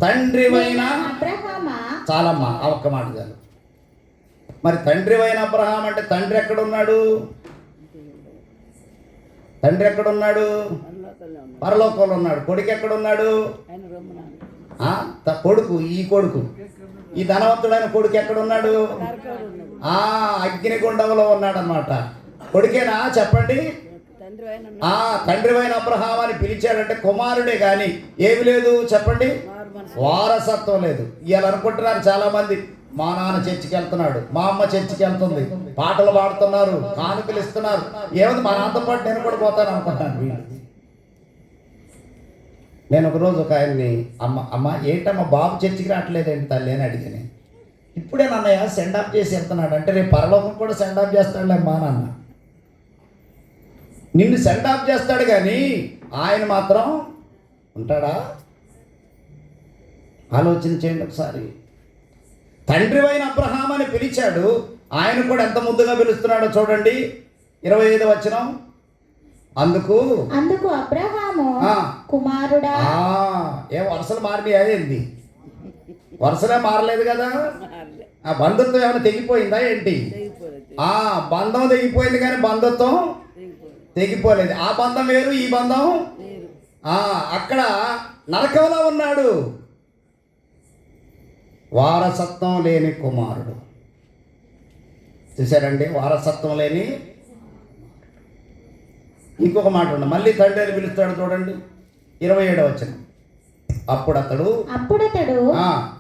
తండ్రివైన అబ్రహామా. చాలమ్మా ఆ ఒక్క మాట చాలు. మరి తండ్రివైన అబ్రహాం అంటే తండ్రి ఎక్కడున్నాడు? తండ్రి ఎక్కడున్నాడు? పరలోకంలో ఉన్నాడు. కొడుకు ఎక్కడున్నాడు? కొడుకు ఈ ధనవంతుడైన కొడుకు ఎక్కడున్నాడు? అగ్నిగుండంలో ఉన్నాడు అన్నమాట. కొడుకేనా చెప్పండి? తండ్రివైన అబ్రహాం అని పిలిచాడంటే కుమారుడే కానీ ఏమి లేదు చెప్పండి, వారసత్వం లేదు. ఇవాళ అనుకుంటున్నారు చాలా మంది, మా నాన్న చర్చికి వెళ్తున్నాడు, మా అమ్మ చర్చికి వెళ్తుంది, పాటలు పాడుతున్నారు, కానుకలు ఇస్తున్నారు, ఏముంది మా నాన్నతో పాటు నేను కూడా పోతాను అనుకుంటాను వీళ్ళు. నేను ఒకరోజు ఒక ఆయన్ని అమ్మ ఏంటమ్మా బాబు చర్చికి రావట్లేదేంటి తల్లి అని అడిగాను. ఇప్పుడే నాన్నయ్య సెండ్ ఆఫ్ చేసి వెళ్తున్నాడు అంటే రేపు పరలోకం కూడా సెండ్ ఆఫ్ చేస్తాడులే మా నాన్న. నిన్ను సెండ్ ఆఫ్ చేస్తాడు కానీ ఆయన మాత్రం ఉంటాడా? ఆలోచన చేయండి ఒకసారి. తండ్రివైన అబ్రహాం అని పిలిచాడు, ఆయన కూడా ఎంత ముద్దుగా పిలుస్తున్నాడో చూడండి. 25వ వచనం. అందుకు అబ్రహాము కుమారుడా. ఏం వరుసలు మారినాయా ఏంది? వరుసలే మారలేదు కదా. ఆ బంధుత్వం ఏమైనా తెగిపోయిందా ఏంటి? బంధం తెగిపోయింది కానీ బంధుత్వం తెగిపోలేదు. ఆ బంధం వేరు, ఈ బంధం అక్కడ నరకంలో ఉన్నాడు. వారసత్వం లేని కుమారుడు. చూశారండి, వారసత్వం లేని. ఇంకొక మాట ఉంది, మళ్ళీ తండ్రి అని పిలుస్తాడు చూడండి. 27వ వచనం. అప్పుడతడు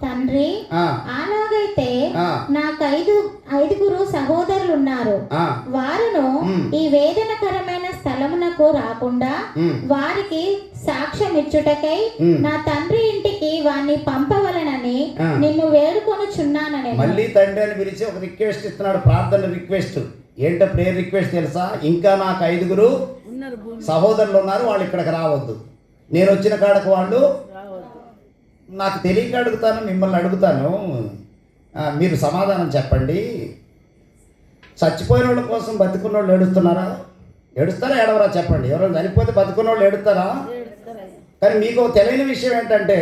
తన తండ్రి, ఆ, అలాగైతే ఆ, నాకు ఐదుగురు సహోదరులు ఉన్నారు. ఆ, వారును ఈ వేదనకరమైన స్థలమునకు రాకుండా వారికి సాక్ష్యం ఇచ్చుటకై నా తండ్రి ఇంటికి వారిని పంపవలనని నిన్ను వేడుకొనుచున్నానని. మళ్ళీ తండ్రి అని పిలిచి ఒక రిక్వెస్ట్ ఇస్తున్నాడు, ప్రార్థన రిక్వెస్ట్. ఏంటో ప్రేయర్ రిక్వెస్ట్ తెలుసా? ఇంకా నాకు 5 సహోదరులు ఉన్నారు, వాళ్ళు ఇక్కడికి రావద్దు. నేను వచ్చిన కాడకు వాళ్ళు నాకు తెలియక అడుగుతాను, మిమ్మల్ని అడుగుతాను, మీరు సమాధానం చెప్పండి. చచ్చిపోయిన వాళ్ళ కోసం బతుకున్న వాళ్ళు ఏడుస్తున్నారా? ఏడుస్తారా ఏడవరా చెప్పండి. ఎవరైనా చనిపోతే బతుకున్న వాళ్ళు ఏడుస్తారా? కానీ మీకు తెలియని విషయం ఏంటంటే,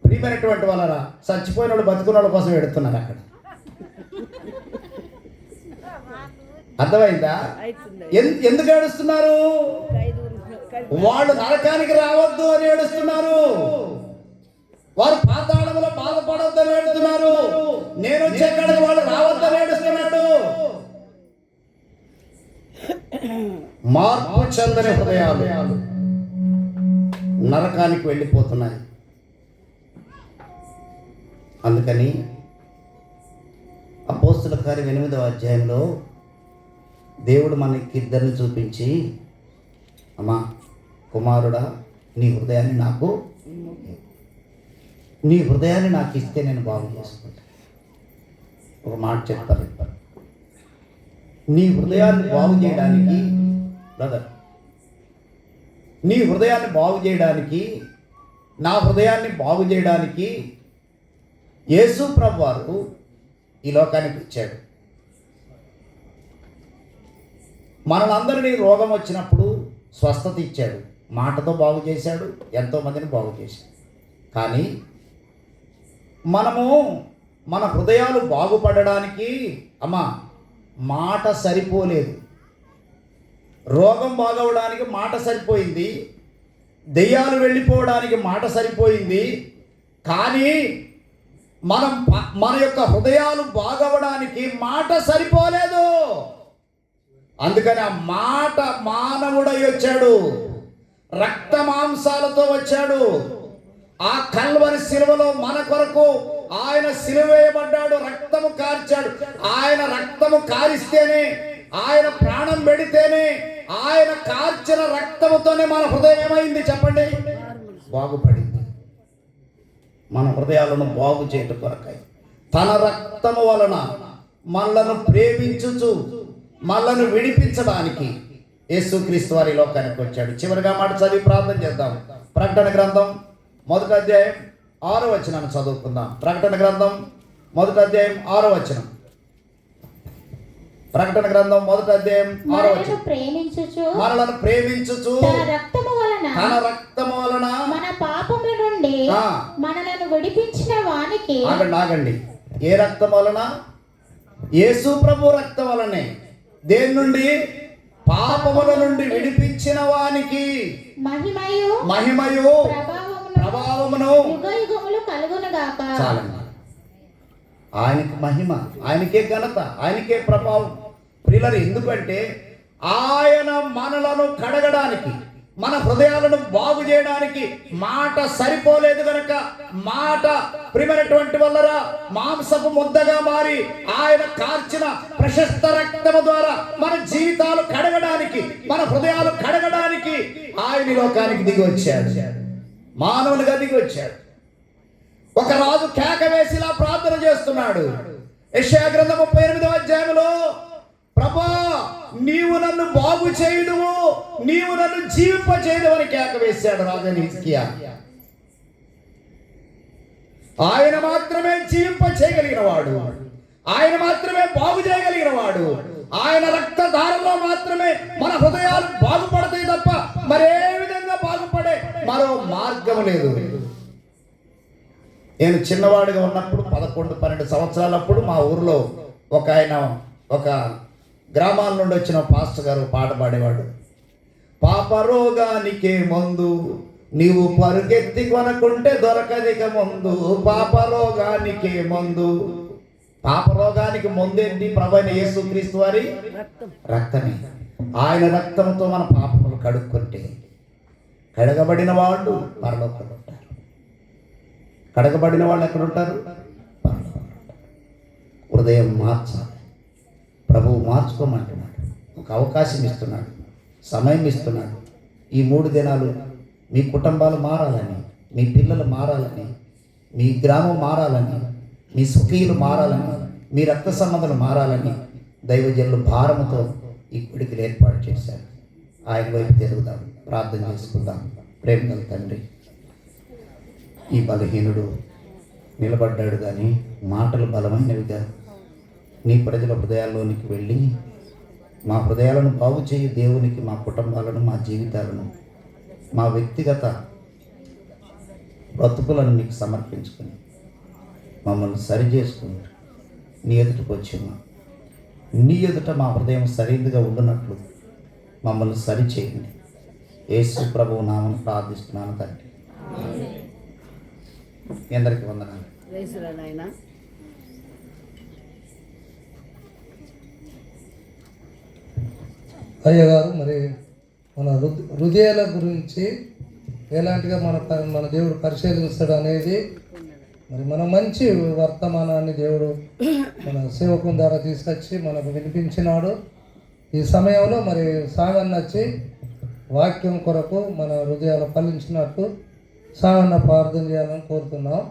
ప్రియమైనటువంటి వాళ్ళరా, చచ్చిపోయిన వాళ్ళు బతుకున్న వాళ్ళ కోసం ఏడుతున్నారు అక్కడ. అర్థమైందా? ఎందుకు ఏడుస్తున్నారు? వాళ్ళు నరకానికి రావద్దు అని ఏడుస్తున్నారు. వారు పాతాళంలో బాధపడొద్దని ఏడుస్తున్నారు. నేను వచ్చే కాడికి వాళ్ళు రావద్దని ఏడుస్తున్నాడు. మార్పు చెందని హృదయాలు నరకానికి వెళ్ళిపోతున్నాయి. అందుకని అపోస్తుల కార్యం 8వ అధ్యాయంలో దేవుడు మనకి ఇద్దరిని చూపించి, అమ్మా కుమారుడా, నీ హృదయాన్ని నాకు ఇస్తే నేను బాగు చేసుకుంటాను. ఒక మాట చెప్తాను. నీ హృదయాన్ని బాగు చేయడానికి బ్రదర్, నీ హృదయాన్ని బాగు చేయడానికి, నా హృదయాన్ని బాగు చేయడానికి యేసు ప్రభువారు ఈ లోకానికి వచ్చాడు. మనలందరినీ రోగం వచ్చినప్పుడు స్వస్థత ఇచ్చాడు, మాటతో బాగు చేశాడు, ఎంతోమందిని బాగు చేశాడు. కానీ మనము మన హృదయాలు బాగుపడడానికి మాట సరిపోలేదు. రోగం బాగవడానికి మాట సరిపోయింది, దెయ్యాలు వెళ్ళిపోవడానికి మాట సరిపోయింది. కానీ మన యొక్క హృదయాలు బాగవడానికి మాట సరిపోలేదు. అందుకని ఆ మాట మానవుడై వచ్చాడు, రక్త మాంసాలతో వచ్చాడు. ఆ కల్వరి శిలువలో మన కొరకు ఆయన సిలువ వేయబడ్డాడు, రక్తము కార్చాడు. ఆయన రక్తము కారిస్తేనే, ఆయన ప్రాణం పెడితేనే, ఆయన కార్చిన రక్తముతోనే మన హృదయం ఏమైంది చెప్పండి? బాగుపడింది. మన హృదయాలను బాగు చేయటం కొరకై తన రక్తము వలన మనలను ప్రేమించుచు మనలను విడిపించడానికి యేసుక్రీస్తు వారి లోకానికి వచ్చాడు. చివరిగా మాట చదివి ప్రార్థన చేద్దాం. ప్రకటన గ్రంథం 1వ అధ్యాయం 6వ వచనాన్ని చదువుకుందాం. ప్రకటన గ్రంథం 1వ అధ్యాయం 6వ వచనం. ప్రకటన గ్రంథం 1వ అధ్యాయం 6వ వచనం. మనలను ప్రేమించుచు తన రక్తము వలన మన పాపముల నుండి మనలను విడిపించిన వానికి. ఆగండి. ఏ రక్తం వలన? యేసు ప్రభు రక్తం వలనే. దేని నుండి? పాపముల నుండి విడిపించిన వానికి మహిమయు ప్రభావమును చాలండి. ఆయనకి మహిమ, ఆయనకే ఘనత, ఆయనకే ప్రభావం. ప్రియులారా, ఎందుకంటే ఆయన మనలను కడగడానికి, మన హృదయాలను బాగు చేయడానికి మాట సరిపోలేదు కనుక, మాట ప్రియమైనటువంటి వల్లరా మాంసపు ముద్దగా మారి ఆయన కార్చిన ప్రశస్త రక్తము ద్వారా మన జీవితాలు కడగడానికి, మన హృదయాలు కడగడానికి ఆయన లోకానికి దిగి వచ్చాడు, మానవునిగా దిగి వచ్చాడు. ఒక రాజు కేక వేసి ఇలా ప్రార్థన చేస్తున్నాడు. యెషయా గ్రంథం 38వ అధ్యాయంలో, ప్రభా నీవు నన్ను బాగు చేయుదువు, నీవు నన్ను జీవింపచేయుదు అని కేక వేశాడు రాజు హిజ్కియా. ఆయన మాత్రమే జీవింపచేయగలిగిన వాడు, ఆయన మాత్రమే బాగు చేయగలిగిన వాడు. ఆయన రక్తధారలో మాత్రమే మన హృదయాలు బాగుపడతాయి తప్ప మరే విధంగా బాగుపడే మరో మార్గం లేదు. నేను చిన్నవాడిగా ఉన్నప్పుడు 11-12 సంవత్సరాలప్పుడు మా ఊర్లో ఒక గ్రామాల నుండి వచ్చిన పాస్టర్ గారు పాట పాడేవాడు. పాపరోగానికే మందు నీవు పరుగెత్తి కొనకుంటే దొరకదిక మందు, పాపరోగానికే మందు. పాపరోగానికి మందేంటి? ప్రభువైన యేసుక్రీస్తు వారి రక్తమే. ఆయన రక్తంతో మన పాపములు కడుక్కుంటే కడగబడిన వాళ్ళు పరలోకంలో ఉంటారు. కడగబడిన వాళ్ళు ఎక్కడ ఉంటారు? హృదయం మార్చాలి. ప్రభువు మార్చుకోమంటున్నాడు. ఒక అవకాశం ఇస్తున్నాడు, సమయం ఇస్తున్నాడు. ఈ 3 దినాలు మీ కుటుంబాలు మారాలని, మీ పిల్లలు మారాలని, మీ గ్రామం మారాలని, మీ స్వకీయులు మారాలని, మీ రక్త సంబంధాలు మారాలని దైవజనులు భారముతో ఈ గుడికి ఏర్పాటు చేశారు. ఆయన వైపు తిరుగుదాం, ప్రార్థన చేసుకుందాం. ప్రేమగల తండ్రి, ఈ బలహీనుడు నిలబడ్డాడు కానీ మాటలు బలమైనవిగా నీ ప్రజల హృదయాల్లోనికి వెళ్ళి మా హృదయాలను బాగు చేయి దేవునికి, మా కుటుంబాలను, మా జీవితాలను, మా వ్యక్తిగత బ్రతుకులను నీకు సమర్పించుకుని మమ్మల్ని సరి చేసుకుంటూ నీ ఎదుటకు వచ్చున్నాం. నీ ఎదుట మా హృదయం సరైనదిగా ఉండునట్లు మమ్మల్ని సరి చేయండి. యేసు ప్రభువు నామమున ప్రార్థిస్తున్నాను తండ్రి. మీ అందరికీ వందనాలు. అయ్యగారు, మరి మన హృదయాల గురించి ఎలాంటిగా మన దేవుడు పరిశీలిస్తాడు అనేది, మరి మన మంచి వర్తమానాన్ని దేవుడు మన సేవకుని ద్వారా తీసుకొచ్చి మనకు వినిపించినాడు. ఈ సమయంలో మరి సాగన్న వచ్చి వాక్యం కొరకు మన హృదయాలు ఫలించినట్టు సాగన్న ప్రార్థన చేయాలని కోరుతున్నాం.